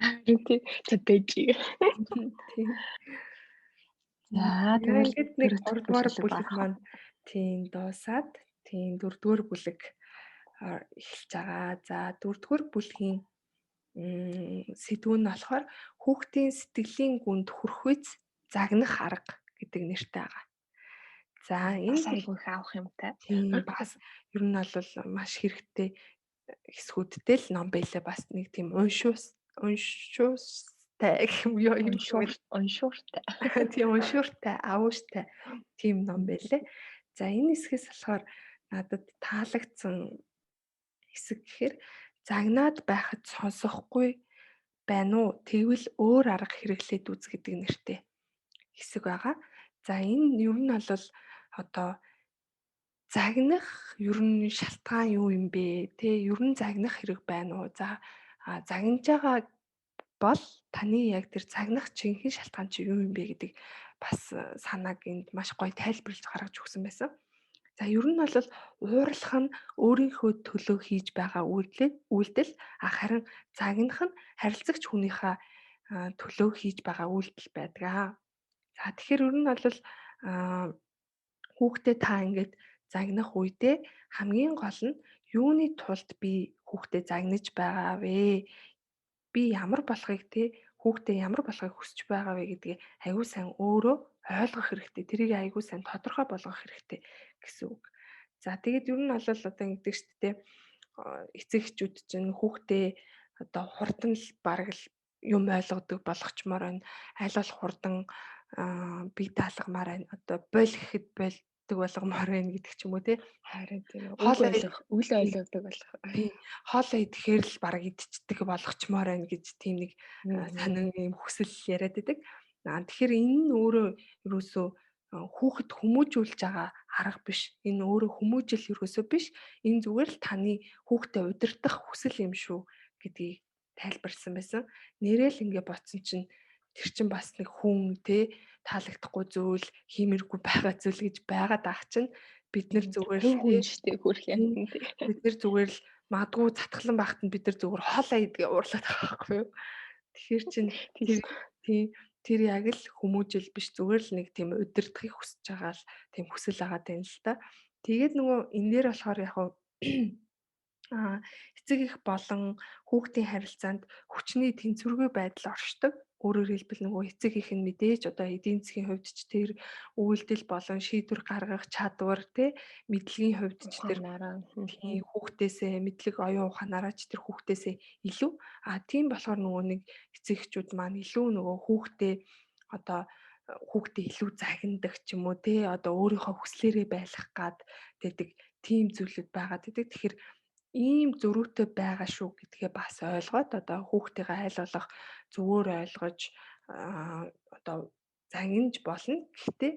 Харин тий бэжи. За тэгвэл нэг 3 дугаар бүлэг маань тийм дуусаад тийм дөрөвдүгээр бүлэг эхэлж байгаа. За дөрөвдүгээр бүлгийн сэдв нь болохоор хүүхдийн сэтгэлийн гүнд хүрэх үз загнах арга гэдэг нэртэй байгаа. За Бас энэ айгүй их авах юмтай. тийм бас ер нь бол маш хэрэгтэй хэсгүүдтэй л ном байлаа. Бас нэг тийм уншуустай юм юу юм бэ? Уншууртай. Тийм уншууртай, авууштай тийм ном байлаа. За энэ хэсгээс болохоор надад таалагдсан хэсэг гэхээр загнаад байхад сонсохгүй байна уу? Тэгвэл өөр арга хэрэглээд үз гэдэг нэртэй хэсэг байгаа. За энэ ер нь бол одоо загнах ер нь шалтгаан юу юм бэ? Тэ ер нь загнах хэрэг байна уу? За загнаж байгаа бол таны яг тэр загнах жинхэнэ шалтгаан чи юу юм бэ гэдэг бас санааг энд маш гоё тайлбарлаж гаргаж өгсөн байсан. За ер нь бол уурлах нь өөрийнхөө төлөө хийж байгаа үйлдэл харин загнах нь харилцагч хүнийхээ төлөө хийж байгаа үйлдэл байдаг. За тэгэхээр ер нь бол хүүхдээ та ингээд загнах үедээ хамгийн гол нь юуны тулд би хүүхдээ загнаж байгаа вэ? Би ямар болохыг хүүхдээ ямар болохыг хүсэж байгаа вэ гэдгийг аягүй сайн өөрөө ойлгох хэрэгтэй. Тэрийг аягүй сайн тодорхой болгох хэрэгтэй гэсэн үг. За тэгээд ер нь бол одоо ингэдэг шүү дээ. Эцэг эхчүүд чинь хүүхдээ одоо хурдан л бараг л юм ойлгодог болгочмоор байна. Аль болох хурдан бие даалгамаар байна. Одоо бойл гэхэд бойлдог болгомоор байна гэдэг ч юм уу те. Харин тийм Хоол үл ойлгодог болох. тийм хоолоо идэхээр л бараг идчихдэг болгочмоор байна гэж тийм нэг сонин юм хүсэл яриад байдаг. Тэгэхээр энэ нь өөрөө ерөөсөө хүүхэд хүмүүжүүлж байгаа арга биш. Энэ өөрөө хүмүүжил ерөөсөө биш. Энэ зүгээр л таны хүүхдэд удирдах хүсэл юм шүү гэдгийг тайлбарласан байсан. Нэрэл ингээ ботсон чинь тэр чинь бас нэг хүн таалагдахгүй зүйл, хиймэргүй байгаа зүйл гэж байгаад ах чинь бид нар зүгээр л хүн штэ хөрх юм тий. бид нар зүгээр л магадгүй затгалан байхад нь бид нар зүгээр хоолоо идгээ уурлаад байгаа байхгүй юу. Тэгэхээр чинь тэр яг л хүмүүжил биш зүгээр л нэг тийм удирдахыг хүсэж байгаа л тийм хүсэл агаад байна л та. Тэгээд нөгөө энэ дээр болохоор яг эцэг эх болон хүүхдийн харилцаанд хүчний тэнцвэргүй байдал оршдог. Өөрөөр хэлбэл нөгөө эцэг эх нь мэдээж одоо эдийн засгийн хувьд ч тэр үйлдэл болон шийдвэр гаргах чадвар мэдлэгийн хувьд ч тэр хүүхдээсээ мэдлэг оюун ухаанаараа ч тэр хүүхдээсээ илүү тийм болохоор нөгөө нэг эцэг эхчүүд маань илүү нөгөө хүүхдээ илүү загнадаг ч юм уу одоо өөрийнхөө хүслээрээ байлгах гад гэдэг тийм зүйлүүд байгаад байдаг. Тэгэхээр ийм зөрүүтэй байгаа шүү гэдгээ бас ойлгоод одоо хүүхдтэйгээ айл болох зөвөр ойлгож одоо загнаж болно. Гэхдээ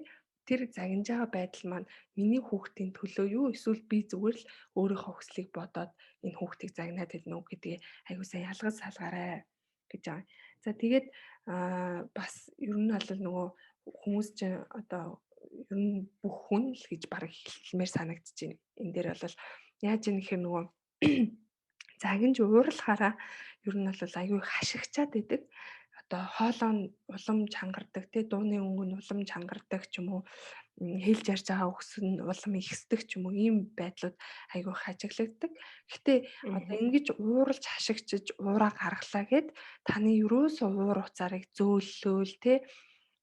тэр загнаж байгаа байдал маань миний хүүхдийн төлөө юу эсвэл би зүгээр л өөрийнхөө хүслийг бодоод энэ хүүхдийг загнаад байна уу гэдгийг аягүй сайн ялгаж салгаарай гэж байгаа. За тэгээд бас ер нь бол нөгөө хүмүүс чинь одоо ер нь бүх хүн л гэж бараг хэлмээр санагдаж байна. Энэ дээр бол яаж юм гэхээр нөгөө загинж уурлахаараа ер нь бол аягүй хашигчаад байдаг. Одоо хоолой нь улам чангардаг дууны өнгө нь улам чангардаг ч юм уу хэлж ярьж байгаа үгс нь улам ихсдэг ч юм уу ийм байдлууд аягүй хажиглагддаг. Гэхдээ одоо ингэж ууралж хашигчиж уураа гаргалаа гэд таны ерөөсөө уур уцаарыг зөөллөөл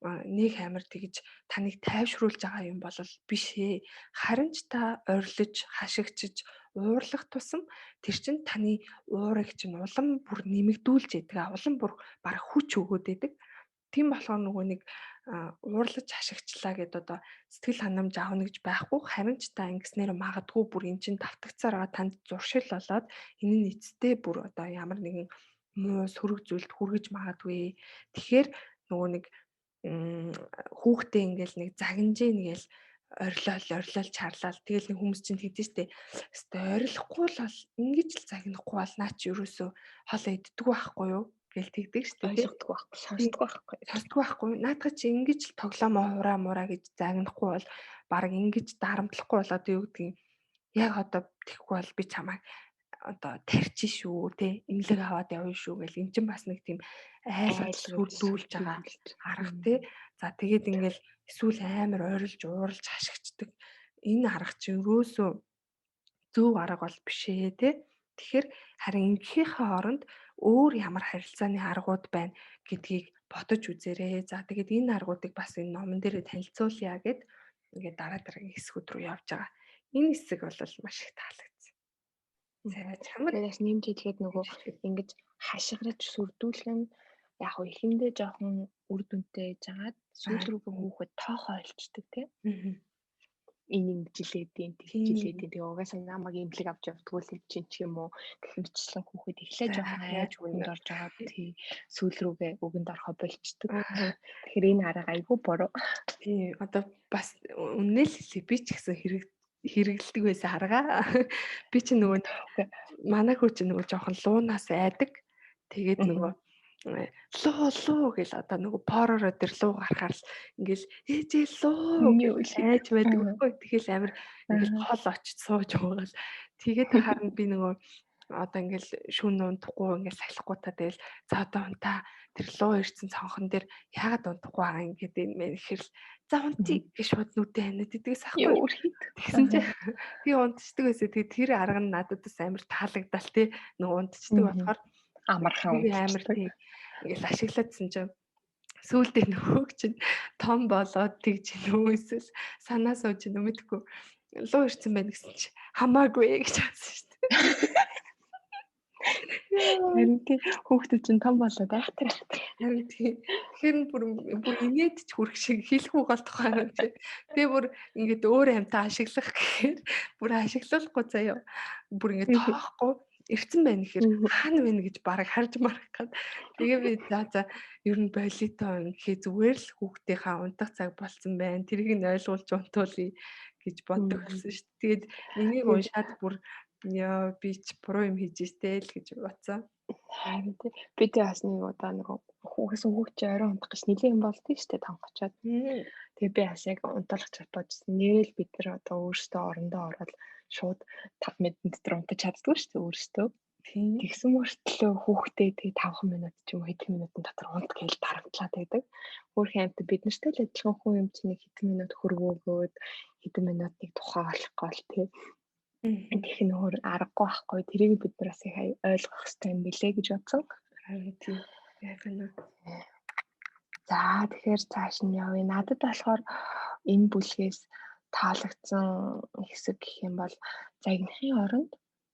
нэг амар тэгж таныг тайвшруулж байгаа юм бол биш ээ. Харин ч та орилж хашигчиж уурлах тусам тэр чинь таны уурыг чинь улам бүр нэмэгдүүлж яадаг. Улам бүр бараг хүч өгөөд байдаг. Тийм болохоор нөгөө нэг уурлаж хашигчлаа гэд одоо сэтгэл ханамж аавна гэж байхгүй. Харин ч та ингэснээр магадгүй бүр эн чинь давтагцаар байгаа танд зуршил болоод энэ нь эцэстээ бүр одоо ямар нэгэн муу сөрөг зүйлд хүргэж магадгүй. Тэгэхээр нөгөө нэг хүүхдээ ингээл нэг загнаж ийн гээл орилол чарлал тэгэл нэг хүмүүс чинь тэгдэж штэ. Хэвээ орилохгүй л бол ингэж л загнахгүй бол наа чи ерөөсөө хоолоо иддэг байхгүй юу гэл тэгдэг штэ. Ойлгохгүй байхгүй, сонсдгүй байхгүй. Наадах чи ингэж л тоглоомоо хураа мураа гэж загнахгүй бол баг ингэж дарамтлахгүй болоод юу гэдгийг яг одоо тэхгүй бол би чамайг одоо тарьчих шүү имлэг аваад явна шүү гэл эн чинь бас нэг тийм айлгаж сүрдүүлж байгаа арга За тэгээд ингээл эсвэл амар ойрлж ууралж хашигчдаг энэ арга чинь юусоо зөв арга бол биш ээ тий. Тэгэхээр харин ингэхийнхээ оронд өөр ямар харилцааны аргууд байна гэдгийг бодож үзээрэй. За тэгээд энэ аргуудыг бас энэ номон дээр танилцуулъя гэд ингээд дараагийн хэсгүүд рүү явж байгаа. Энэ хэсэг бол маш их таалагдсан. За чамд Тэгээс нэмж хэлэхэд нөгөө ингэж хашгираж сүрдүүлэх нь яг хөө ихэндээ жоохон үр дүнтэй жагаад сүүл рүүгээ хүүхэд тоохоо олчдаг тий. Энэ жилээдийн жилээдийн тэгээ угаасаа намайг имлэг авч явдггүй л чинь ч юм уу гэх мэтчлэн хүүхэд эхлээ жоохон айж үгэнд орж байгаа тий сүүл рүүгээ үгэнд орохоо болчдөг. Тэгэхээр энэ арга айгүй буруу. Тий одоо бас үнэл хэлээ би ч гэсэн хэрэгэлдэг байсан аргаа. Би ч нөгөө манай хүү чи нөгөө жоохон луунаас айдаг. Тэгээд нөгөө луу гэл одоо нөгөө поророо дээр луу гарахаар л ингээл ээжээ луу гэж айж байдаг байхгүй. Тэгэл амир ингээл хол очиж сууж байгаа л тэгээд харна би нөгөө одоо ингээл шүүн унтахгүй ингээл сахилахгүй та тэгэл за одоо унтаа тэр луу ирсэн цонхон дээр яагаад унтахгүй байгаа юм гэдэг энэ мэн ихэр л за унтий гэж шууд нүдэ ханаад идэгээс ахгүй. Тэгсэн чинь би унтчихдаг байсан. Тэгээд тэр арга нь надад бас амир таалагдал тий нөгөө унтчихдаг болохоор амархан амир тий ингээл ашиглаадсэн чинь сүүлдээ нөгөөг чинь том болоод тэгж нөө эсвэл санаа сууж нөө мэдгүй луу ирсэн байна гэсэн чи хамаагүй гэж хэлсэн шүү дээ. Харин тий хүүхдүүд чинь том болоод айхтар. Харин тий. Тэгэхээр бүр инээд ч хүрх шиг хэлэхгүй голдох байгаа тий. Тэгээ бүр ингээд өөр амтаа ашиглах гэхээр бүр ашиглуулахгүй заяа. Бүр ингээд тоохгүй эрцэн байна гэхээр хаана вэ гэж бараг харж марах гад. Тэгээ би за ер нь болитоо гэхээ зүгээр л хүүхдийнхаа унтах цаг болсон байна. Тэрийг нь ойлгуулж унтуулъя гэж боддог болсон шүү дээ. Тэгээд энийг уншаад бүр яа би ч буруу юм хийж штэ л гэж бодсон. Харин тий би тэ бас нэг удаа нэг хүүхд чи орой унтах гэж нэлийн юм болдгийг штэ тонгочоод. Тэгээ би бас яг унтуулах чадчихсан. Нэрэл бид нар одоо өөрсдөө орондоо ороод шууд 5 минут дотор унтаж чаддгүй штэ өөрсдөө. Тэгсэн мөртлөө хүүхдээ тэгээ 5 минут ч юм уу хэдэн минутын дотор унт гээл дарамтлаад байдаг. Өөрхийн амт бид нартай л адилхан хүн юм чинь хэдэн минут хөрвөөгөөд хэдэн минутыг тухай олохгүй л тий. Тэгэх нь өөр аргагүй байхгүй. Тэрийг бид нараас их ойлгох хэрэгтэй юм билээ гэж бодсон. Тийм. Яг нь. За тэгэхээр цааш нь явъя. Надад болохоор энэ бүлгээс таалагдсан хэсэг гэх юм бол загнахын оронд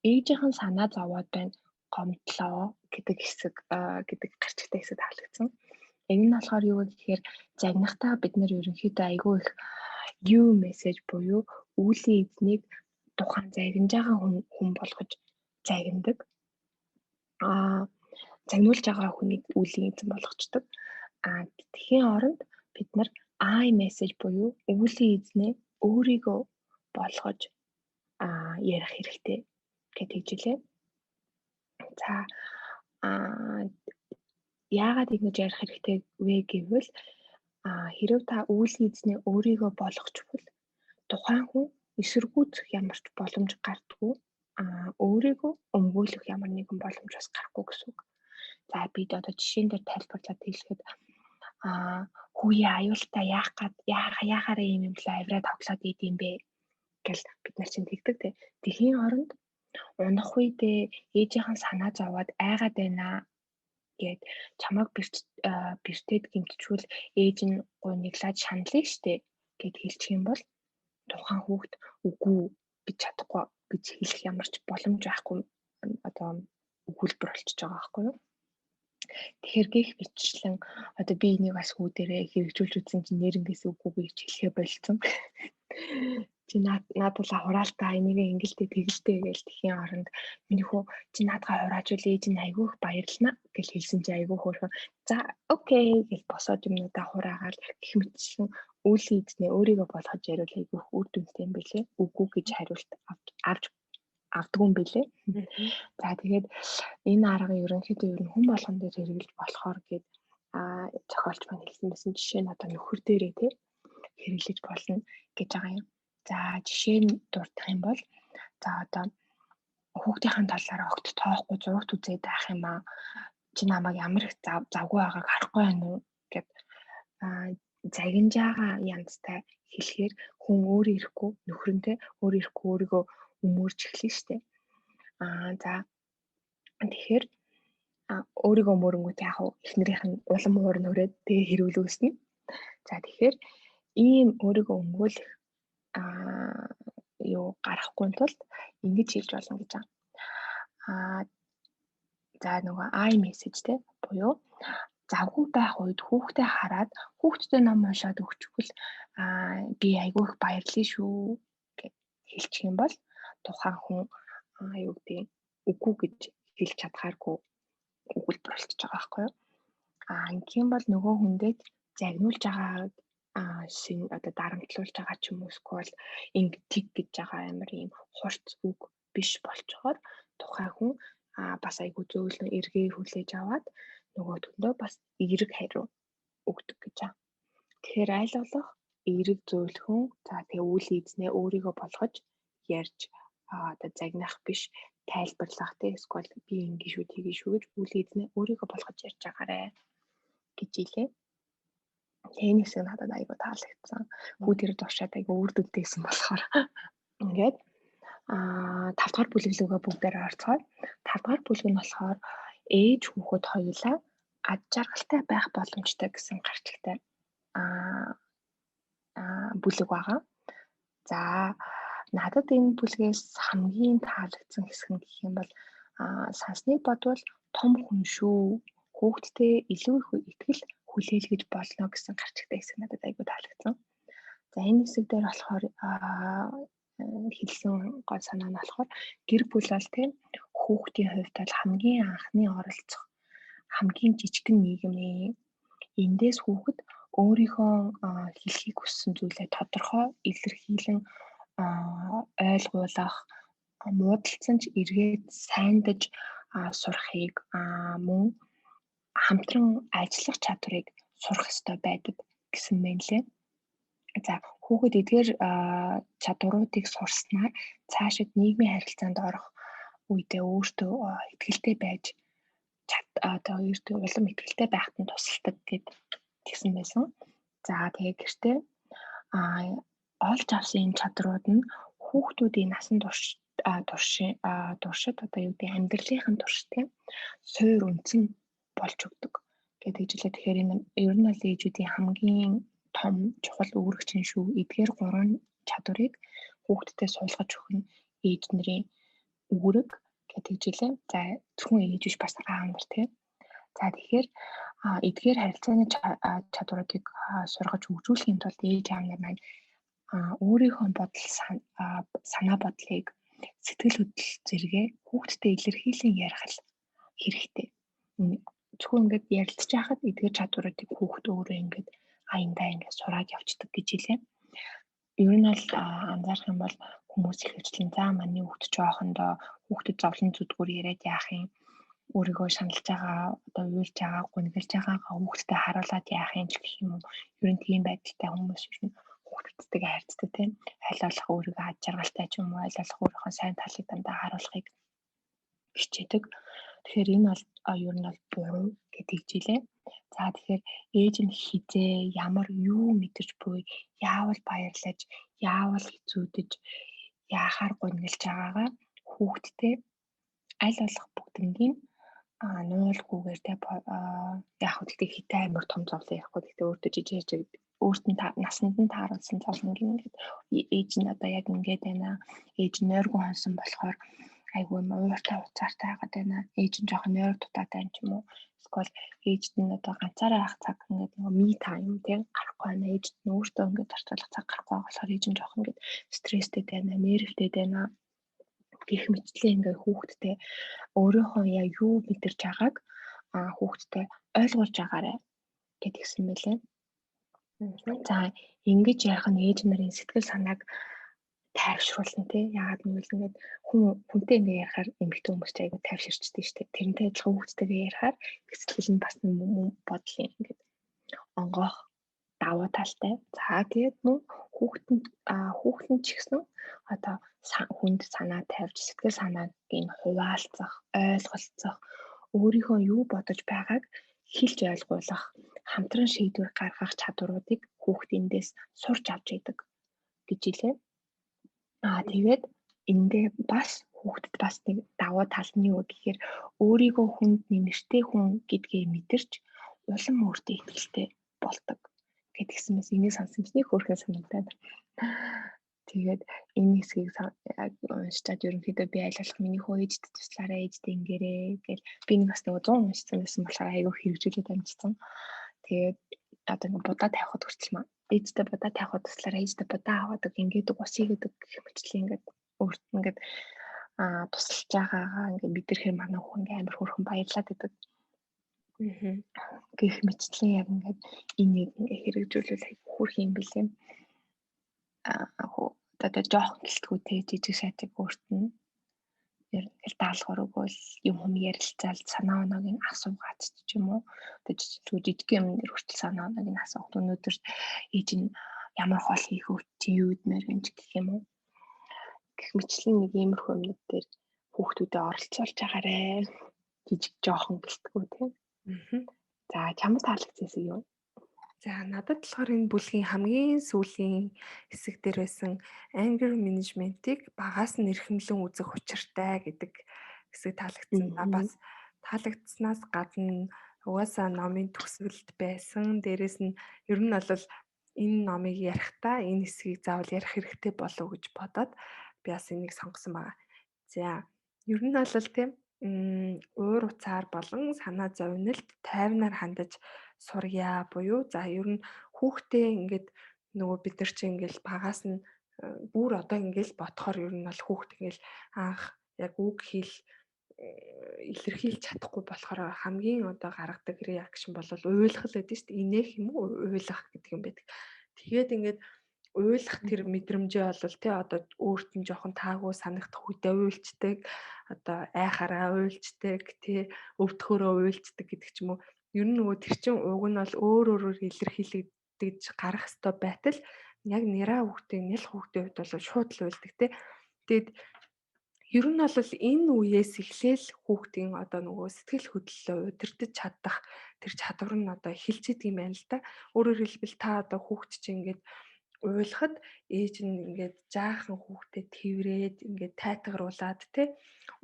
ээжийнхэн санаа зовоод байна гомдлоо гэдэг хэсэг гэдэг гарчигтай хэсэг таалагдсан. Энэ нь болохоор юу вэ гэхээр загнахтаа бид нар ерөнхийдөө айгүй их юу мессеж буюу үүлийн эзнийг тухайн загнаж байгаа хүн болгож загнадаг. Загнуулж байгаа хүнийг үүлийн эзэн болгочдөг. Тэхийн оронд бид нар I message буюу үүлийн эзнээ өөрийгөө болгож ярих хэрэгтэй гэж хэлжээ. За яагаад ингэж ярих хэрэгтэй вэ гэвэл хэрв та үүлийн эзнээ өөрийгөө болгочвол тухайн хүн эсэргүүцэх ямар ч боломж гардаггүй. Өөрийгөө өмгөөлөх ямар нэгэн боломж бас гарахгүй гэсэн үг. За бид одоо жишээн дээр тайлбарлаад хэлэхэд хүүе аюултай яахаараа ийм л авираа тоглоод идэм бэ гэл бид нар чинь тэгдэг те. Тэхийн оронд унах үедээ ээжийнхэн санаа зовоод айгаад байна гэд чамайг бэртээд гэмтчихвэл ээж нь гуниглаад шаналыг штэ гэд хэлчих юм бол тухайн хүүхд үгүй би чадахгүй гэж хэлэх ямар ч боломж байхгүй одоо өгүүлбэр болчихж байгаа байхгүй юу. Тэгэхээр гих бичлэн одоо би энийг бас хүү дээрээ хэрэгжүүлж үзсэн чинь нэрнгээс үгүй гэж хэлэхэ болцсон. Чи надад хураалтаа энийг ингэлтэй тэгэлтэй гэж тэхийн оронд миний хүү чи наадгаа хураажвал ээж нь айгүйх баярлна гэж хэлсэн чи айгүй хөөрхөн. За окей гэж босоод юмнуудаа хураагаад гих мэтчлэн үүлийн эзнээ өөрийгөө болгож яриул айгүйх үр дүнтэй юм билээ. Үгүй гэж хариулт авч авдгүй юм билээ. За тэгээд энэ арга ерөнхийдөө ер нь хүн болгон дээр хэрэгжилж болохоор гээд зохиолч маань хэлсэн байсан жишээ нь одоо нөхөр дээрээ тий хэрэглэж болно гэж байгаа юм. За жишээ нь дурдах юм бол за одоо хүүхдийн талаар огт тоохгүй зурагт үзээд байх юм аа. Чи намайг ямар их завгүй байгааг харахгүй байна уу гэд загинж байгаа янзтай хэлэхээр хүн өөрөө ирэхгүй нөхрөнтэй өөрөө ирэхгүй өөрийгөө өмөрж эхлэн штэ. За тэгэхээр өөрийгөө мөрөнгөт яг эхнэрийнх нь улам уур нүрээд тэгээ хэрүүл үүснэ. За тэгэхээр ийм өөрийгөө өмгөөлөх юу гарахгүй тулд ингэж хэлж болно гэж байгаа. За нөгөө I message те буюу завгүй байх үед хүүхдээ хараад хүүхдтэй ном уншаад өгчихвөл би айгүй их баярлаа шүү гэж хэлчих юм бол тухайн хүн юу гэдэг үгүй гэж хэлж чадхааргүй өгүүлбэр болчихж байгаа байхгүй юу? Ингээм бол нөгөө хүндэд загнуулж байгаа одоо дарамтлуулж байгаа ч юм уу эсвэл ингэ тэг гэж байгаа амар ийм хурц үг биш болчоор тухайн хүн бас айгүй зөөлөн эргээ хүлээж аваад нөгөө төндөө бас эерэг хариу өгдөг гэж байна. Тэгэхээр аль болох эерэг зөөлхөн за тэгээ үйл эзнээ өөрийгөө болгож ярьж одоо загнах биш тайлбарлах те эсвэл би ингэ шүү тгий шүү гэж үйл эзнээ өөрийгөө болгож ярьж байгаарэ гэж хэлээ. Энэ хэсэг надад айгүй таалагдсан. Хүүтэрд уршаад айгүй үр дүнтэйсэн болохоор ингээд 5 дахь бүлэглүүгээ бүгдээр орцгоод 5 дахь бүлэг нь болохоор ээж хүүхэд хоёулаа ад жаргалтай байх боломжтой гэсэн гарчигтай бүлэг байгаа. За надад энэ бүлгээс хамгийн таалагдсан хэсэг нь гэх юм бол сансныг бодвол том хүн шүү. Хүүхдтэй илүү их итгэл хүлээлгэж болно гэсэн гарчигтай хэсэг надад айгүй таалагдсан. За энэ хэсэг дээр болохоор хэлсэн гол санаа нь болохоор гэр бүл бол тийм хүүхдийн хувьд бол хамгийн анхны оролцох хамгийн жижигхэн нийгмийн эндээс хүүхэд өөрийнхөө хэлхийг хүссэн зүйлээ тодорхой илэрхийлэн ойлгуулах муудалцсан ч эргээд сайндаж сурахыг мөн хамтран ажиллах чадварыг сурах ёстой байдаг гэсэн мэнлээ. За хүүхэд эдгээр чадваруудыг сурснаар цаашид нийгмийн харилцаанд орох үедээ өөртөө итгэлтэй байж одоо өөртөө улам итгэлтэй байхад нь тусалдаг гэсэн байсан. За тэгээ гэртээ олж авсан энэ чадрууд нь хүүхдүүдийн насан туршид одоо юу гэдэг амьдралынхын турш тийм суур үндсэн болж өгдөг гэдэг хэлээ. Тэгэхээр энэ ер нь бол ээжүүдийн хамгийн том чухал үүрэг чинь шүү. Эдгээр 3 чадварыг хүүхдэд суулгаж өгөх нь ээж нарын үүрэг гэдэг хэлээ. За зөвхөн ээж биш бас аав нар тийм. За тэгэхээр эдгээр харилцааны чадваруудыг сургаж хөгжүүлэхийн тулд ээж аав нар маань өөрийнхөө бодол санаа бодлыг сэтгэл хөдлөл зэрэгэ хүүхдтэй илэрхийлэн ярих хэрэгтэй. Зөвхөн ингээд ярилцж байхад эдгээр чадваруудыг хүүхд өөрөө ингээд аяндаа ингээд сураад явцдаг гэж хэлээ. Ер нь бол анзаарах юм бол хүмүүс их хвчлэн за манай хүүхд жоохондоо хүүхдэд зовлон зүдгүүр яриад яах юм, өөрийгөө шаналж байгаа, одоо уйлж байгаа, гүнгэлж байгаагаа хүүхдэд харуулад яах юм ч гэх юм уу. Ер нь тийм байдалтай хүмүүс ер нь хүүхдтэйгээ харьцдаг тийм. Аль болох өөрийгөө ад жаргалтай ч юм уу, аль болох өөрийнхөө сайн талыг дандаа харуулахыг хичээдэг. Тэгэхээр энэ бол ер нь бол буруу гэдэг хэлээ. За тэгэхээр ээж нь хизээ ямар юу мэдэрч буй, яавал баярлаж, яавал хэцүүдэж, яахаар гуниглаж байгаагаа хүүхдтэй аль болох бүгднийг нуулгүйгээр те яг хөтөлтэй хитэй амар том зовлон ярихгүй гэхдээ өөртөө жижиг өөрт нь насанд нь тааруулсан зовлон гингээд ээж нь одоо яг ингээд байна. Ээж нь нойргүй хонсон болохоор айгүй ууртай уцаартай хагаад байна. Ээж нь жоохон нойр дутаатай юм ч юм уу. Эсвэл ээжд нь одоо ганцаараа авах цаг ингээд нөгөө ми тайм тийм гарахгүй байна. Ээжд нь өөртөө ингээд зарцуулах цаг гарахгүй болохоор ээж нь жоохон ингээд стресстэй байна, нервтэй байна. Гэх мэтлээ ингээд хүүхдтэй өөрийнхөө яг юу мэдэрч байгааг хүүхдтэй ойлгуулж агаарэ гэдгийгсэн мэлээ. За ингэж ярих нь ээж нарын сэтгэл санааг тайвшруулна тий. Яагаад гэвэл ингээд хүнтэй ингээд ярихаар эмэгтэй хүмүүстэй айгу тайвширчдэг шүү дээ. Тэрнтэй адилхан хүүхдтэйгээ ярихаар сэтгэл нь бас бодлын ингээд онгоох давуу талтай. За тэгээд мөн хүүхдэн ч гэсэн одоо хүнд санаа тавьж сэтгэл санааг нь хуваалцах, ойлголцох, өөрийнхөө юу бодож байгааг хэлж ойлгуулах, хамтран шийдвэр гаргах чадваруудыг хүүхдээндээс сурч авч идэг гэж хэлээ. Тэгээд эндээ бас хүүхдэд бас нэг давуу тал нь юу гэхээр өөрийгөө хүнд нэмэртэй хүн гэдгээ мэдэрч улам өөртөө ихтэй болдог гэдгийгсэнээс энийг сонсон чинь хөөрхөн санагдаад. Тэгээд энэ хэсгийг яг уншаад ерөнхийдөө би айлуулах миний хөө ээжтэй туслаараа ээжтэй ингээрээ гэж би нэг бас нэг 100 уншсан байсан болохоор айгүй хэрэгжүүлээд амжсан. Тэгээд одоо нэг будаа тавихад хүртэл маа ээжтэй будаа тавихад туслаараа ээжтэй будаа аваад ингээд ус хийгээд гэх мэтчлээ ингээд өөрт нь ингээд тусалж байгаагаа ингээд мэдэрхээр манай хүн ингээд амар хөөрхөн баярлаад байдаг. Гэх мэтчлээ яг ингээд энийг ингээд хэрэгжүүлэл хүрх юм билээ. Одоо жоохон гэлтгүү те жижиг шатыг өөрт нь ер нь л даалгавар өгвөл юм ярилцаал санаа оноог нь асуугаад ч юм уу одоо жижиг юм дээр хүртэл санаа оноог нь асуух өнөөдөр ээж нь ямар хоол хийх үү чи юу идмээр гэнж гэх юм уу гэх мэтлийн нэг иймэрхүү юмнууд дээр хүүхдүүдэд оролцуулж агаарэ жижиг жоохон гэлтгүү те. За чамд таалагдсан юу? За надад болохоор энэ бүлгийн хамгийн сүүлийн хэсэг дээр байсан anger management-ийг багаас нь эрхэмлэн үзэх учиртай гэдэг хэсэг таалагдсан. Бас таалагдсанаас гадна угаасаа номын төгсгөлд байсан. Дээрээс нь ер нь бол энэ номыг ярихдаа энэ хэсгийг заавал ярих хэрэгтэй болов уу гэж бодоод би бас энийг сонгосон байгаа. За ер нь бол тийм уур уцаар болон санаа зовнилд тайвнаар хандаж сурья буюу за ер нь хүүхдээ ингээд нөгөө бид нар чинь ингээл багаас нь бүр одоо ингээл бодохоор ер нь бол хүүхд ингээл анх яг үг хэл илэрхийлж чадахгүй болохоор хамгийн одоо гаргадаг реакшн бол уйлах л гэдэг шүү дээ. Инээх юм уу уйлах гэдэг юм байдаг. Тэгээд ингээд уйлах тэр мэдрэмжээ бол тий одоо өөрт нь жоохон таагүй санагдах үедээ уйлчдаг, одоо айхаараа уйлчдаг, тий өвдөхөөрөө уйлчдаг гэдэг ч юм уу. Ер нь нөгөө тэр чин уг нь бол өөрөөр илэрхийлэгдэж гарах ёстой байтал яг нэраа хүүхдээ нэл хүүхдийн хувьд бол шууд л уйлдаг тий. Тэгэд ер нь бол энэ үеэс эхлээл хүүхдийн одоо нөгөө сэтгэл хөдлөлөө удирдах чадах тэр чадвар нь одоо эхэлж идэг юм байна л да. Өөрөөр хэлбэл та одоо хүүхд чинь ингээд уйлахад ээж нь ингээд жаахан хүүхдэд тэрврээд ингээд тайтгаруулад тий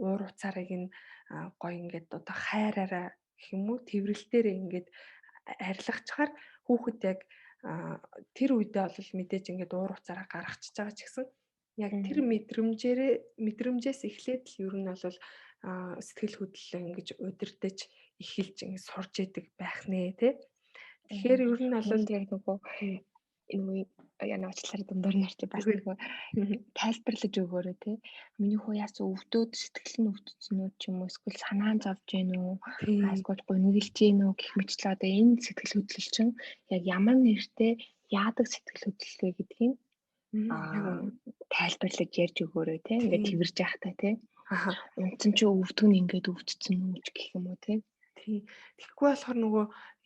уур уцаарыг нь гоё ингээд одоо хайраараа гэх юм уу тэрвэрлэлээр ингээд арилгачаар хүүхэд яг тэр үедээ бол мэдээж ингээд уур уцаараа гаргачихж байгаа ч гэсэн яг тэр мэдрэмжээс эхлээд л ер нь бол сэтгэл хөдлөлөө ингэж удирдах эхэлж ингэ сурж идэг байх нэ тий. Тэгэхээр ер нь бол яг нөгөө яна очлаар дундуур нь орчих бас нөгөө тайлбарлаж өгөөрэй тий. Миний хуу яасан өвдөөд сэтгэл нь өвдсөн үү ч юм уу эсвэл санаа зовж гин үү эсвэл гунигэлж гин үү гэх мэтлээ одоо энэ сэтгэл хөдлөл чинь яг ямар нэртэй яадаг сэтгэл хөдлөл вэ гэдгийг тайлбарлаж ярьж өгөөрэй тий. Ингээд тэрвэрж яхтай тий. Унтсан чи өвдөг нь ингээд өвдсөн үү гэх юм уу тий. Тэгэхгүй болохоор нөгөө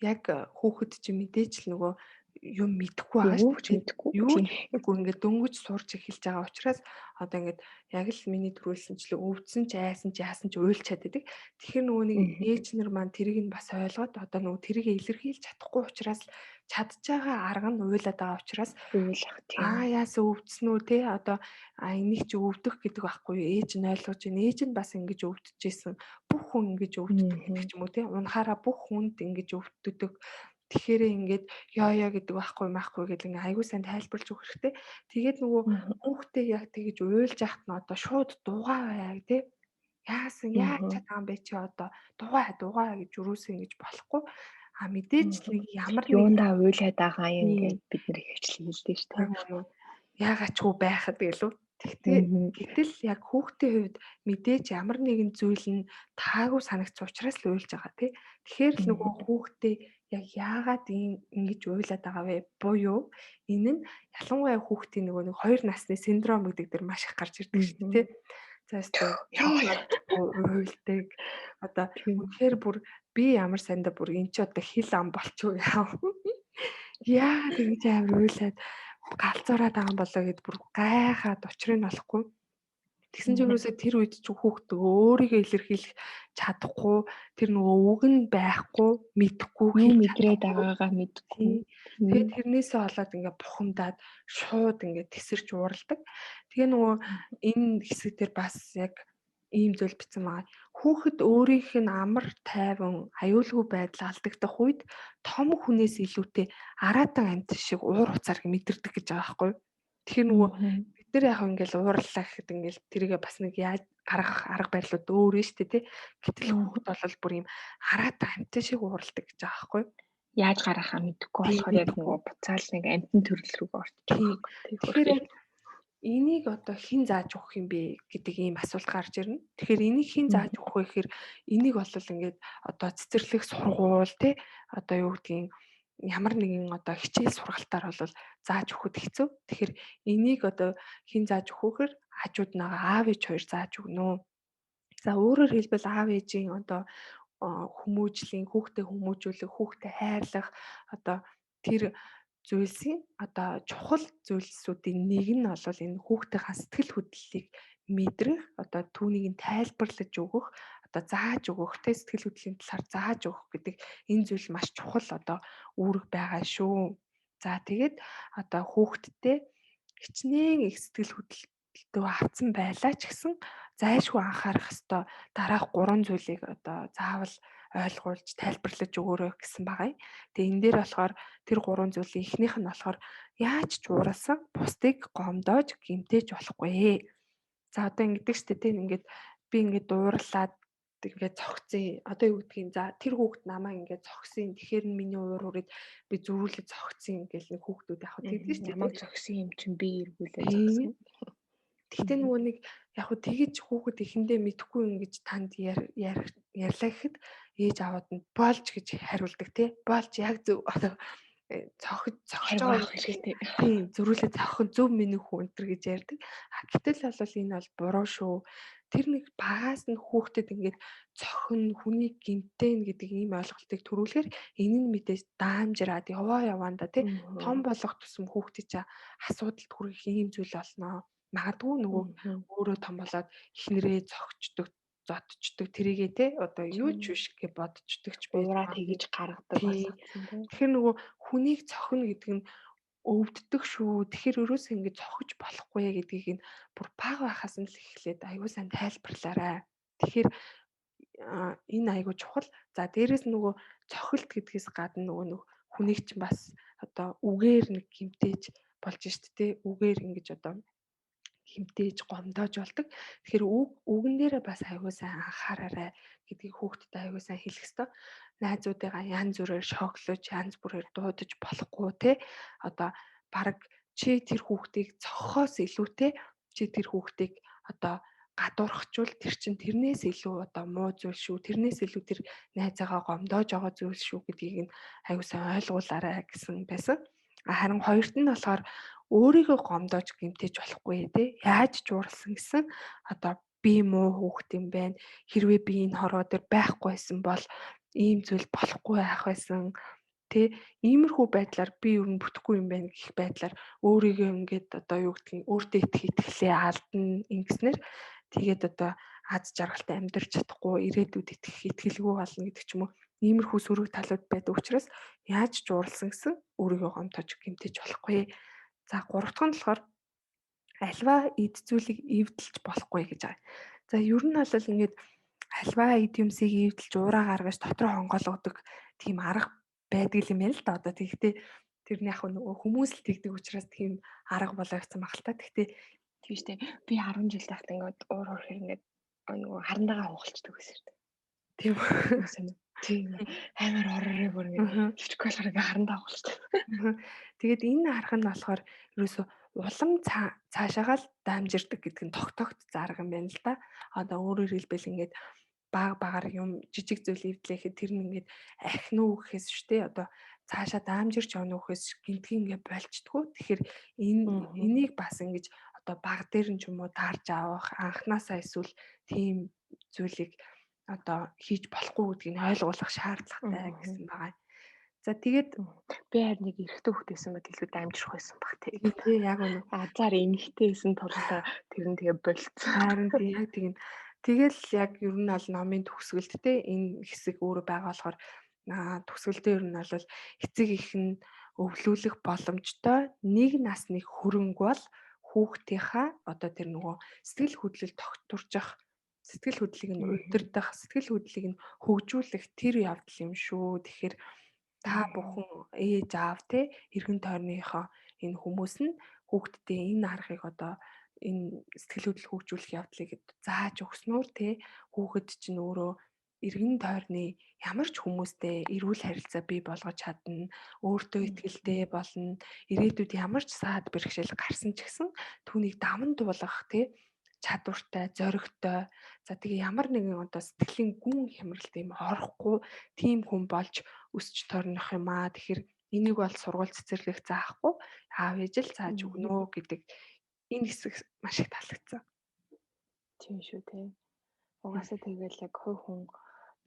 яг хүүхэд чи мэдээж л нөгөө юм мэдэхгүй байгаа шүү дээ. Юу ингээд дөнгөж сурч эхэлж байгаа учраас одоо ингээд яг л миний төрүүлсэнчлээ өвдсөн ч айсан ч яасан ч уйлж чаддаг. Тэгэхээр нөгөө нэг ээж нар маань тэрийг нь бас ойлгоод одоо нөгөө тэрийг илэрхийлж чадахгүй учраас чадж байгаа арга нь уйлаад байгаа учраас уйлах тийм. Яасан өвдсөн үү те одоо энийг чи өвдөх гэдэг байхгүй юу? Ээж нь ойлгож байна. Ээж нь бас ингэж өвдөжсэн. Бүх хүн ингэж өвддөг гэдэг ч юм уу те. Унахаараа бүх хүнд ингэж өвддөг. Тэгэхээр ингээд яа гэдэг байхгүй гэдэг ингээ айгуу сайн тайлбарлаж өгөх хэрэгтэй. Тэгээд нөгөө хүүхдээ яг тэгэж уйлж яхад нь одоо шууд дугаа байг тий. Яасан яаж чадсан бэ чи одоо дугаа гэж юусаа ингэж болохгүй. Мэдээж нэг ямар нэг юундаа уйлаад байгаа юм ингээд бид нэр ихчлэн хэлдэг шүү дээ. Яагаад ч үү байхад гэлөө. Гэтэл яг хүүхдийн хувьд мэдээж ямар нэгэн зүйл нь таагүй санагдсан учраас л уйлж байгаа тий. Тэгэхээр л нөгөө хүүхдээ яг яагаад ингэж уйлаад байгаа вэ? Буюу энэ нь ялангуяа хүүхдийн нөгөө нэг 2 насны синдром гэдэг дэр маш их гарч ирдэг шүү дээ тий. За уйлдаг. Одоо үнэхээр бүр би ямар сандаа бүр эн чи одоо хил ам болчихоо яа. Яа тэгж амар уйлаад галзуураад байгаа болоо гэд бүр гайхаад учрыг нь олохгүй. Тэгсэн чинь юусоо тэр үед ч хүүхэд өөрийгөө илэрхийлэх чадахгүй, тэр нөгөө үг нь байхгүй, мэдэхгүй Юу хэлж мэдрээд чадахгүй. байгаагаа мэдгүй. Тэгээд тэрнээсээ болоод ингээд бухимдаад шууд ингээд тесэрч уурладаг. Тэгээ нөгөө энэ хэсэг дээр бас яг ийм зүйл бичсэн байгаа. Хүүхэд өөрийнх нь амар тайван, аюулгүй байдал алдагдах үед том хүнээс илүүтэй араатан амьд шиг уур уцаар мэдэрдэг гэж байгаа байхгүй юу? Тэгэхээр нөгөө бид нар яг ингээл уурлаа гэхэд ингээл тэрийгээ бас нэг яаж арга барилууд өөр нь шүү дээ тий. Гэтэл хүүхэд бол бүр ийм араатан амьд шиг уурладаг гэж байгаа байхгүй юу? Яаж гарахаа мэдэхгүй болохоор яг нөгөө буцаал нэг амтэн төрөл рүү орчих тийм. Тэгэхээр яг энийг одоо хэн зааж өгөх юм бэ гэдэг ийм асуулт гарч ирнэ. Тэгэхээр энийг хэн зааж өгөх вэ гэхээр энийг бол ингээд одоо цэцэрлэг сургууль тий одоо юу гэдгийг ямар нэгэн одоо хичээл сургалтаар бол зааж өгөхөд хэцүү. Тэгэхээр энийг одоо хэн зааж өгөх вэ гэхээр хажууд нагаа аав ээж хоёр зааж өгнө үү. За өөрөөр хэлбэл аав ээжийн одоо хүмүүжлийн хүүхдээ хүмүүжүүлэх, хүүхдээ хайрлах одоо тэр зүйлсийн одоо чухал зүйлсүүдийн нэг нь бол энэ хүүхдийн сэтгэл хөдлөлийг мэдрэх, одоо түүнийг нь тайлбарлаж өгөх, одоо зааж өгөх, тэ сэтгэл хөдлөлийн талаар зааж өгөх гэдэг энэ зүйл маш чухал одоо үүрэг байгаа шүү. За тэгээд одоо хүүхдтэй хичнээн их сэтгэл хөдлөлтөө авсан байлаа ч гэсэн зайлшгүй анхаарах ёстой дараах 3 зүйлийг одоо заавал ойлгуулж тайлбарлаж өгөөрэй гэсэн байгаа юм. Тэгээ энэ дээр болохоор тэр 3 зүйлийн эхнийх нь болохоор яаж ч ууралсан бусдыг гомдоож гэмтээж болохгүй. За одоо ингэдэг штэ тийм ингээд би ингээд уурлаад ингээд цогцсон. Одоо юу гэдгийг за тэр хүүхэд намайг ингээд цогцсон. Тэгэхээр миний уурыг би зөрүүлж цогцсон ингээл нэг хүүхдүүд яг тэгдэг штэ. Намайг цогсон юм чинь би эргүүлээ цогсон. Гэхдээ нөгөө нэг яг хөө тэгэж хүүхэд ихэндээ мэдхгүй ингэж танд ярьлаа гэхэд ээж аваад нь болж гэж хариулдаг тий. Болж яг зөв одоо цохиж байгаа хэлтэй. Тийм зөрүүлээ цохих зөв миний хүн өнтер гэж ярьдаг. Гэтэл бол энэ бол буруу шүү. Тэр нэг багаас нь хүүхдэд ингээд цохин хүнийг гинтэн гэдэг ийм ойлголтыг төрүүлэхээр энэ нь мэдээж даамжраад яваанда тий. Том болох тусам хүүхдээ чаа асуудалд хүрэх ийм зүйл болноо. Магадгүй нөгөө өөрөө том болоод эхнэрээ зогчдөг, зодчдөг тэрийгээ те одоо юу ч биш гэж бодчдөг ч байж уураа тэгж гаргадаг болсон те. Тэгэхээр нөгөө хүнийг цохино гэдэг нь өвддөг шүү. Тэгэхээр өрөөсөө ингэж цохиж болохгүй гэдгийг нь бүр бага байхаас нь л эхлээд аюу сан тайлбарлаарай. Тэгэхээр энэ аюу чухал. За дээрэс нөгөө цохилт гэдгээс гадна нөгөө хүнийг ч бас одоо үгээр нэг гимтээж болж штэ те. Үгээр ингэж одоо хэмтээж гомдоож болдог. Тэгэхээр үгэн дээрээ бас аягүй сайн анхаараарай гэдгийг хүүхдэд аягүй сайн хэлэх ёстой. Найзуудыгаа янз бүрээр шоглож, янз бүрээр дуудаж болохгүй те. Одоо баг чи тэр хүүхдийг цохохоос илүүтэй чи тэр хүүхдийг одоо гадуурхачвал тэр чин тэрнээс илүү одоо муу зүйл шүү. Тэрнээс илүү тэр найзаагаа гомдоож байгаа зүйл шүү гэдгийг нь аягүй сайн ойлгуулаарай гэсэн байсан. Харин хоёрт нь болохоор өөрийгөө гомдоож гэмтэж болохгүй тий. Яаж жууралсан гэсэн одоо би муу хүүхэд юм байна. Хэрвээ би энэ хорвоо дээр байхгүйсэн бол ийм зүйл болохгүй байх байсан. Тэ иймэрхүү байдлаар би ер нь бүтэхгүй юм байна гэх байдлаар өөрийгөө ингээд одоо юу гэдгийг өөртөө итгэлээ алдна ингэснээр тэгээд одоо аз жаргалтай амьдрч чадахгүй ирээдүйд итгэлгүй болно гэдэг ч юм уу. Иймэрхүү сөрөг талууд байдаг учраас яаж жууралсан гэсэн өөрийгөө гомдоож гэмтэж болохгүй. За гуравдах нь болохоор альва эд зүйлийг эвдэлж болохгүй гэж байгаа. За ер нь бол ингээд альва эд юмсыг эвдэлж уураа гаргаж дотроо хонгоолгодог тийм арга байдаг юм байна л да. Одоо тэгтээ тэр нь яг нөгөө хүмүүс л тэгдэг учраас тийм арга болгоцсон баг л та. Тэгтээ тийм штэ би 10 жил тахт ингээд уур хөр ингээд нөгөө харандагаа хугалцдаг гэсэн. Тийм үү? Тийм амар оророо бүр ингээд хөвчг болохоор ингээд харандаа хугалцдаг. Тэгээд энэ арга нь болохоор ерөөсө улам цаашаагаа л дамжирдаг гэдэг нь тогтоогдсон арга юм байна л да. Одоо өөрөөр хэлбэл ингээд багаар юм жижиг зүйл эвдлэхэд тэр нь ингээд ахин уу гэхээс шүү дээ. Одоо цаашаа даамжирч явна гэхээс гинтгий ингээд болчдгоо. Тэгэхээр энийг бас ингэж одоо баг дээр нь ч юм уу таарж авах анханасаа эсвэл тийм зүйлийг одоо хийж болохгүй гэдгийг ойлгуулах шаардлагатай гэсэн байгаа. За тэгээд би харин нэг эрэгтэй хүүхдээсэн мэт илүү дамжрах байсан баг тий. тий яг үнэ. Азар эмэгтэйсэн тулдаа тэр нь тэгээ болцсон. Харин тий яг тийм. Тэгэл яг ер нь бол номын төгсгөлд те энэ хэсэг өөрөө байгаа болохоор төгсгөлдөө ер нь бол эцэг их нь өвлүүлэх боломжтой нэг насны хөрөнгө бол хүүхдийнхаа одоо тэр нөгөө сэтгэл хөдлөл тогтворчих, сэтгэл хөдлөлийг нь удирдах, сэтгэл хөдлөлийг нь хөгжүүлэх тэр явдал юм шүү. Тэгэхээр та бүхэн ээж аав те эргэн тойрныхоо энэ хүмүүс нь хүүхдтэй энэ аргыг одоо энэ сэтгэл хөдлөл хөгжүүлэх явдлыг зааж өгснөөр те хүүхэд чинь өөрөө эргэн тойрны ямар ч хүмүүстэй эрүүл харилцаа бий болгож чадна, өөртөө итгэлтэй болно, ирээдүйд ямар ч саад бэрхшээл гарсан ч гэсэн түүнийг даван туулгах те чадвартай, зоригтой. За тэгээ ямар нэгэн одоо сэтгэлийн гүн хямралт юм орохгүй тийм хүн болж өсч торнох юм аа. Тэгэхээр энийг бол сургууль цэцэрлэг заахгүй аав ээж л зааж өгнө гэдэг энэ хэсэг маш их таалагдсан. Тийм шүү те. Угаасаа тэгэл яг хувь хүн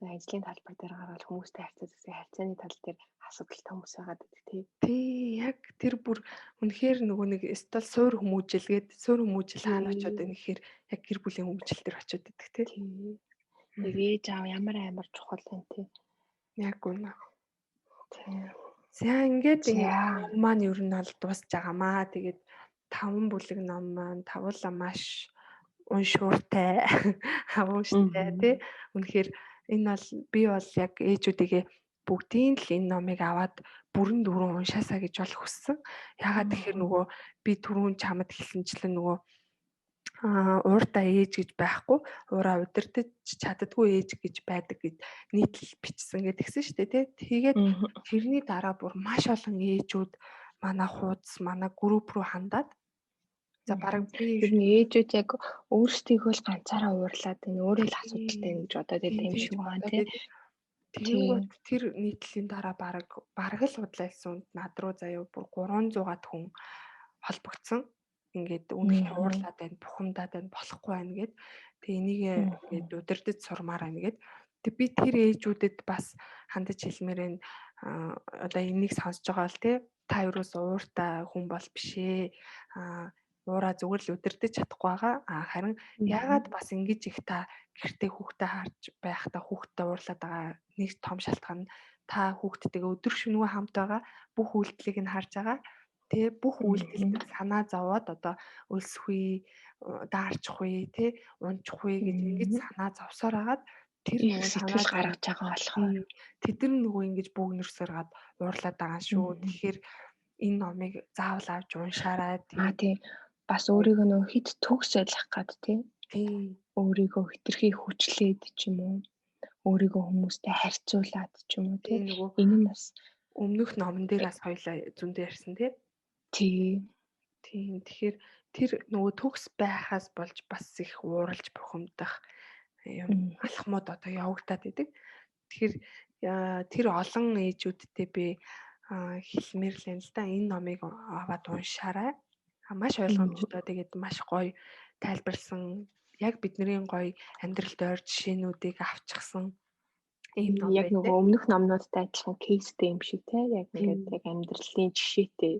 ажлын талбар дээр гараад хүмүүстэй харьцаасаа харьцааны тал дээр асуудалтай хүмүүс байгаад байдаг тий. Тий, яг тэр бүр үнэхээр нөгөө нэг стол суур хүмүүжил хаана очиод байна гэхээр яг гэр бүлийн хүмүүжил дээр очиод байдаг тий. Нэг ээж аав ямар чухал юм тий. Яг үнэ. За ингээд ном маань ер нь бол дуусж байгаамаа. Тэгээд 5 бүлэг ном маань тавуулаа маш уншууртай, хавууштай тий. Үнэхээр энэ бол би бол яг ээжүүдийгээ бүгдийн л энэ номыг аваад бүрэн дүүрэн уншаасаа гэж бол хүссэн. Ягаад тэгэхээр нөгөө би түрүүн чамд хэлсэнчлэн нөгөө уурдаа ээж гэж байхгүй, уураа удирдах чаддгүй ээж гэж байдаг гэд нийтлэл бичсэн гэдэг гисэн шүү дээ тий. Тэгээд тэрний дараа бүр маш олон ээжүүд манай хуудас, манай групп руу хандаад за бараг би ер нь ээжүүд яг өөрсдийгөө л ганцаараа уурлаад энэ өөрөө л асуудалтай гэж бодоод байдаг юм шиг байна тий. Тэгвэл тэр нийтлэлийн дараа бараг л худлаалсан над руу заяа бүр 300-аад хүн холбогдсон. Ингээд үнэхээр уурлаад байна, бухимдаад байна, болохгүй байна гэд. Тэгээ энийг ингээд удирдах сурмаар байна гэд. Тэг би тэр ээжүүдэд бас хандаж хэлмээрэн одоо энийг сонсож байгаа л тий. Та юус ууртай хүн бол бишээ. Уураа зүгээр л удирдах чадахгүй байгаа. Харин яагаад бас ингэж их та гэртээ хүүхдээ харж байхдаа хүүхдээ уурлаад байгаа нэг том шалтгаан нь та хүүхдтэйгээ өдөр шөнөгүй хамт байгаа бүх үйлдэлийг нь харж байгаа. Тэгээ бүх үйлдэлд санаа зовоод одоо өлсөхгүй, даарчихгүй, тий, унчихгүй гэж ингэж санаа зовсоор хагаад тэр нэг санаа гаргаж байгаа болохоор тэд нөгөө ингэж бөөгнөрсөөр гад уурлаад байгаа шүү. Тэгэхээр энэ номыг заавал авч уншаарай. Тийм. Бас өөрийгөө нөө хит төгс ойлгох гад тий. Өөрийгөө хитрхи хүчлээд ч юм уу. Өөрийгөө хүмүүстэй харьцуулаад ч юм уу тий. Энэ нь бас өмнөх номон дээр бас хоёлаа зөндөө ярьсан тий. Тийм. Тэгэхээр тэр нөгөө төгс байхаас болж бас их ууралж бухимдах юм алхмууд одоо явагдаад идэг. Тэгэхээр тэр олон ээжүүдтэй би хэлмээр л юм л да. Энэ номыг аваад уншаарай. Маш ойлгомжтой. Тэгээд маш гоё тайлбарлсан. Яг бидний гоё амьдралд ойр жишээнүүдийг авчихсан ийм ном яг нөгөө өмнөх номнуудтай адилхан кейстэй юм шиг тий. Яг ингээд яг амьдралын жишээтэй.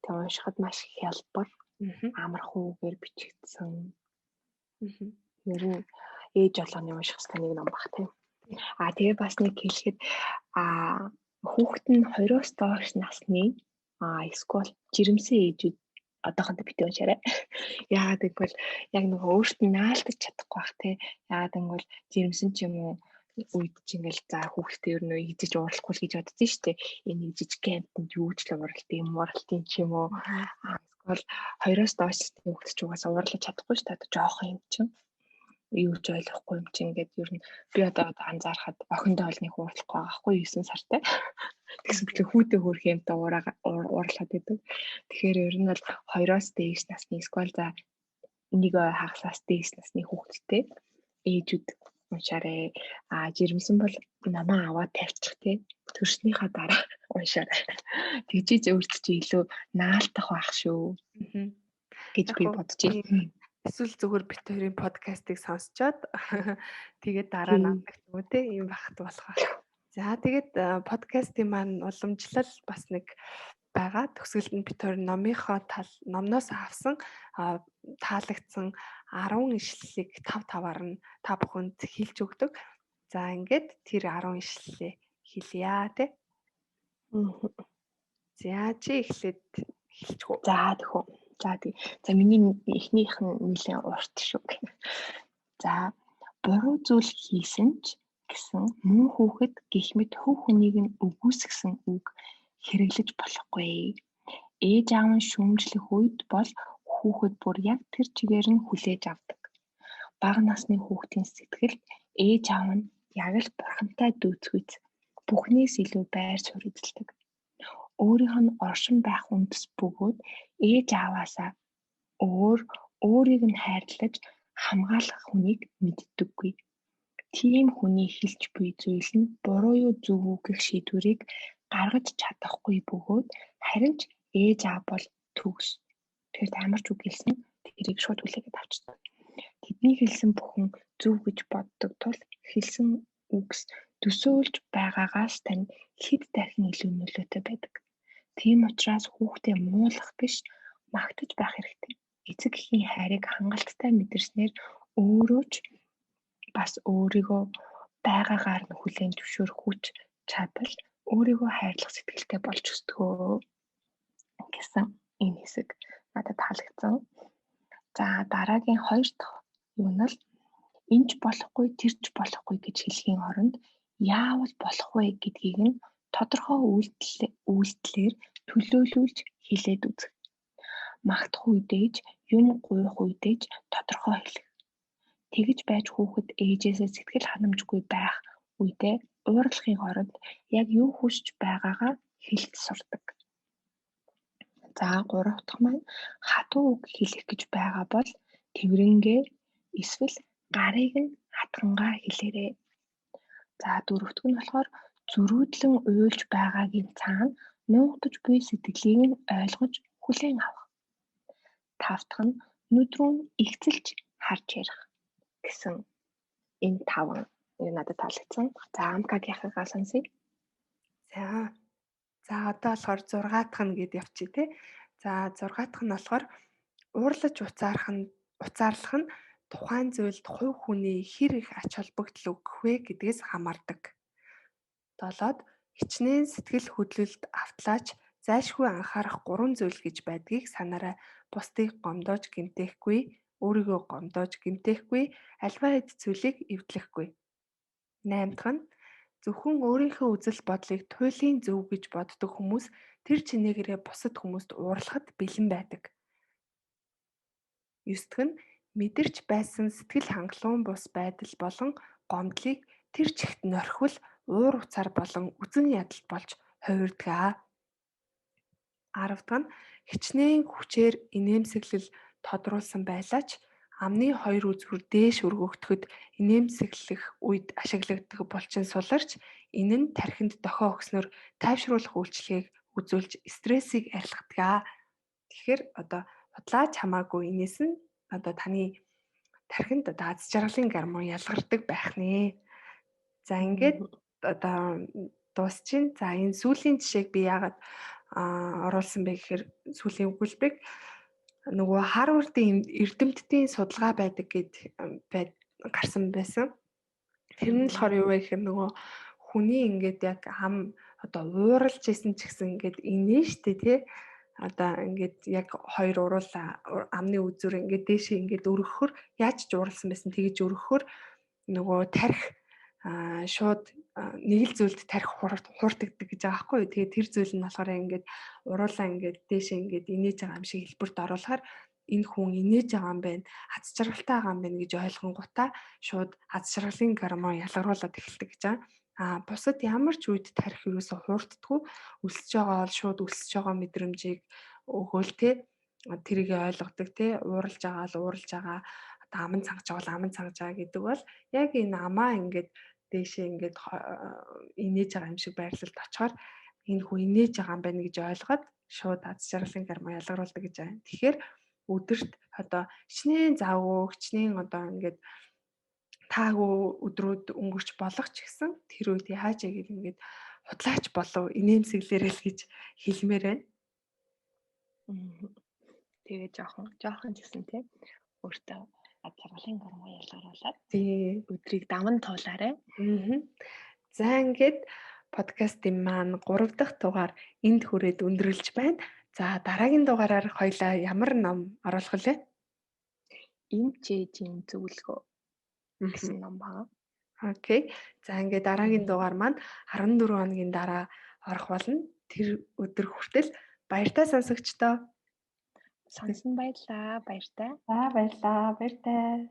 Тэг уншихад маш их хялбар, амархуугаар бичигдсэн. Ер нь ээж болгоны унших хэвээр нэг ном баг тий. Тэгээ бас нэг хэлэхэд хүүхэд нь 20-оос доош насны эсвэл жирэмсэн ээжүүд одоохондоо битээ уншаарай. Яагаад гэвэл яг нөгөө өөртөө наалтаж чадахгүй бах тий. Яагаад гэвэл жирэмсэн ч юм уу үед ч ингээл за хүүхдээ ер нь идэж уурлахгүй л гэж боддөө шүү дээ. Энэ нэг жижиг гэмтэнд юу ч л ууралтын ч юм уу. Эсвэл 2-оос доош хүүхэд ч угаасаа уурлаж чадахгүй шүү дээ. Жоох юм чинь. Юу ч ойлгохгүй юм чинь ингээд ер нь би одоо анзаархад охиндоо олныг уурлахгүй байгаа хгүй 9 сартай. Тэгсэн мэт хүүтэй хөрх юмтай уурлаад байдаг. Тэгэхээр ер нь бол 2-оос дээш насны эсвэл за нэг хагаслаас дээш насны хүүхэдтэй ээжүүд уншаарай. Жирэмсэн бол намаа аваад тавьчих тий. Төрснийхаа дараа уншаарай. Тэгжиж өөрт чи илүү наалтах байх шүү. Гэж би бодож байна. Эсвэл зүгээр бит хоёрын подкастыг сонсчоод тэгээд дараа намайг ч юм уу те ийм багт болох. За тэгээд подкастын маань уламжлал бас нэг байгаа. Төгсгөлд нь бид хоёр номноос авсан таалагдсан 10 ишлэлийг 5-5-аар нь та бүхэнд хэлж өгдөг. За ингээд тэр 10 ишлэлээ хэлье тэ. За чи эхлээд хэлчих үү? За тэхүү. За миний эхнийх нь нэлээд урт шүү. За буруу зүйл хийсэн ч гэсэн мөн хүүхэд гэх мэт хөв хүнийг нь үгүйсгсэн үг хэрэглэж болохгүй. Ээж аав нь шүүмжлэх үед бол хүүхэд бүр яг тэр чигээр нь хүлээж авдаг. Бага насны хүүхдийн сэтгэлд ээж аав нь яг л бурхантай дүүцгүйц бүхнээс илүү байр суурь эзэлдэг. Өөрийнх нь оршин байх үндэс бөгөөд ээж ааваасаа өөрийг нь хайрлаж хамгаалах хүнийг мэддэггүй. Тийм хүний хэлж буй зүйл нь буруу юу зөв үү гэх шийдвэрийг гаргаж чадахгүй бөгөөд харин ч ээж аав бол төгс. Тэгэхээр тамарч үг хэлсэн тэрийг шууд хүлээгээд авчдаг. Тэдний хэлсэн бүхэн зөв гэж боддог тул хэлсэн үгс төсөөлж байгаагаас тань хэд дахин илүү нөлөөтэй байдаг. Тийм учраас хүүхдээ муулах биш магтаж байх хэрэгтэй. Эцэг эхийн хайрыг хангалттай мэдэрснээр өөрөө ч бас өөрийгөө байгаагаар нь хүлээн зөвшөөрөх хүч чадал өөрийгөө хайрлах сэтгэлтэй болж өсдгөө гэсэн энэ хэсэг надад таалагдсан. За дараагийн 2 дахь юу нь л энэч болохгүй тэрч болохгүй гэж хэлхийн оронд яавал болох вэ гэдгийг нь тодорхой үйлдэлээр төлөөлүүлж хэлээд үзэх. Магтах үедээ юм гуйх үедээ тодорхой хэлэх. Тэгж байж хүүхэд ээжээсээ сэтгэл ханамжгүй байх үедээ уурлахын оронд яг юу хүсэж байгаагаа хэлж сурдаг. За 3 дахь маань хатуу үг хэлэх гэж байгаа бол тэврэнгээ эсвэл гарыг нь хатгангаа хэлээрэй. За 4 дахь нь болохоор зөрүүдлэн уйлж байгаагийн цаана нуугдаж буй сэтгэлийг нь ойлгож хүлээн авах. 5 дахь нь нүдрүүн игцэлж харж ярих гэсэн энэ 5 надад таалагдсан. За амкагийнхаа сонсъё. За одоо болохоор 6 дахь нь гээд явчих тий. За 6 дахь нь болохоор уурлаж уцаарлах нь тухайн зүйлд хувь хүний хэр их ач холбогдол өгөх вэ гэдгээс хамаардаг. 7-д хичнээн сэтгэл хөдлөлд автлаач зайлшгүй анхаарах 3 зүйл гэж байдгийг санаарай. Бусдыг гомдоож гэмтээхгүй, өөрийгөө гомдоож гэмтээхгүй, альва хэд зүйлийг эвдлэхгүй. 8 дахь нь зөвхөн өөрийнхөө үзэл бодлыг туйлын зөв гэж боддог хүмүүс тэр чинээгээрээ бусад хүмүүст уурлахад бэлэн байдаг. 9 дахь нь мэдэрч байсан сэтгэл хангалуун бус байдал болон гомдлыг тэр чигт норхивол уур уцаар болон үзэн ядалт болж хувирдаг. 10 дахь нь хичнээн хүчээр инээмсэглэл тодруулсан байлаач амны 2 үзвэр дээш өргөгдөхөд инээмсэглэх үед ашиглагддаг булчин суларч энэ нь тархинд дохио өгснөөр тайвшруулах үйлчлэгийг үзүүлж стрессийг арилгадаг. Тэгэхээр одоо худлаач хамаагүй энэс нь одоо таны тархинд одоо аз жаргалын гормон ялгардаг байх нэ. За ингээд одоо дуусчин. За энэ сүүлийн жишээг би яагаад оруулсан бэ гэхээр сүүлийн өгүүлбэрийг нөгөө Харвардын эрдэмтдийн судалгаа байдаг гэд гарсан байсан. Тэр нь болохоор юу вэ гэхээр нөгөө хүний ингээд яг ам одоо ууралж исэн ч гэсэн ингээд инээ штэ тий. Одоо ингээд яг хоёр уруула амны үзүр ингээд дээшээ ингээд өргөхөр яаж ч ууралсан байсан тэгэж өргөхөр нөгөө тарих шууд нэг л зүйлд тарих хуурдагддаг гэж байгаа байхгүй юу. Тэгээд тэр зүйл нь болохоор ингээд уруулаа ингээд дээшээ ингээд инээж байгаа юм шиг хэлбэрт оруулахаар энэ хүн инээж байгаа юм байна, аз жаргалтай байгаа юм байна гэж ойлгонгуудаа шууд аз жаргалын гормон ялгаруулад эхэлдэг гэж байгаа. Бусад ямар ч үед тарих юусоо хуурддаггүй, өсөж байгаа бол шууд өсөж байгаа мэдрэмжийг өгөөл те тэрийг ойлгодог те ууралж байгаа л ууралж байгаа, одоо аман цангаж байгаа л аман цангаж байгаа гэдэг бол яг энэ амаа ингээд дээшээ ингээд инээж байгаа юм шиг байрлалд очихоор энэ хүн инээж байгаа юм байна гэж ойлгоод шууд аз жаргалын гормон ялгаруулдаг гэж байна. Тэгэхээр өдөрт одоо хичнээн завгүй хичнээн одоо ингээд таагүй өдрүүд өнгөрч болох ч гэсэн тэр үед яаж яг ингэж худлаач болов инээмсэглэрэл гэж хэлмээр байна. Тэгээ жоохон ч гэсэн тий өөртөө ад жаргалын гормоо ялгаруулад Тий. өдрийг даван туулаарай. За ингээд подкастын маань 3 дахь дугаар энд хүрээд өндөрлж байна. За дараагийн дугаараар хоёлаа ямар ном оруулах вэ? Эмчээжийн зөвлөгөө гэсэн ном байна. Окей. За ингээд дараагийн дугаар маань 14 хоногийн дараа орох болно. Тэр өдөр хүртэл баяртай сонсогчдоо. Сонсон баярлаа. Баяртай. За баярлаа. Баяртай.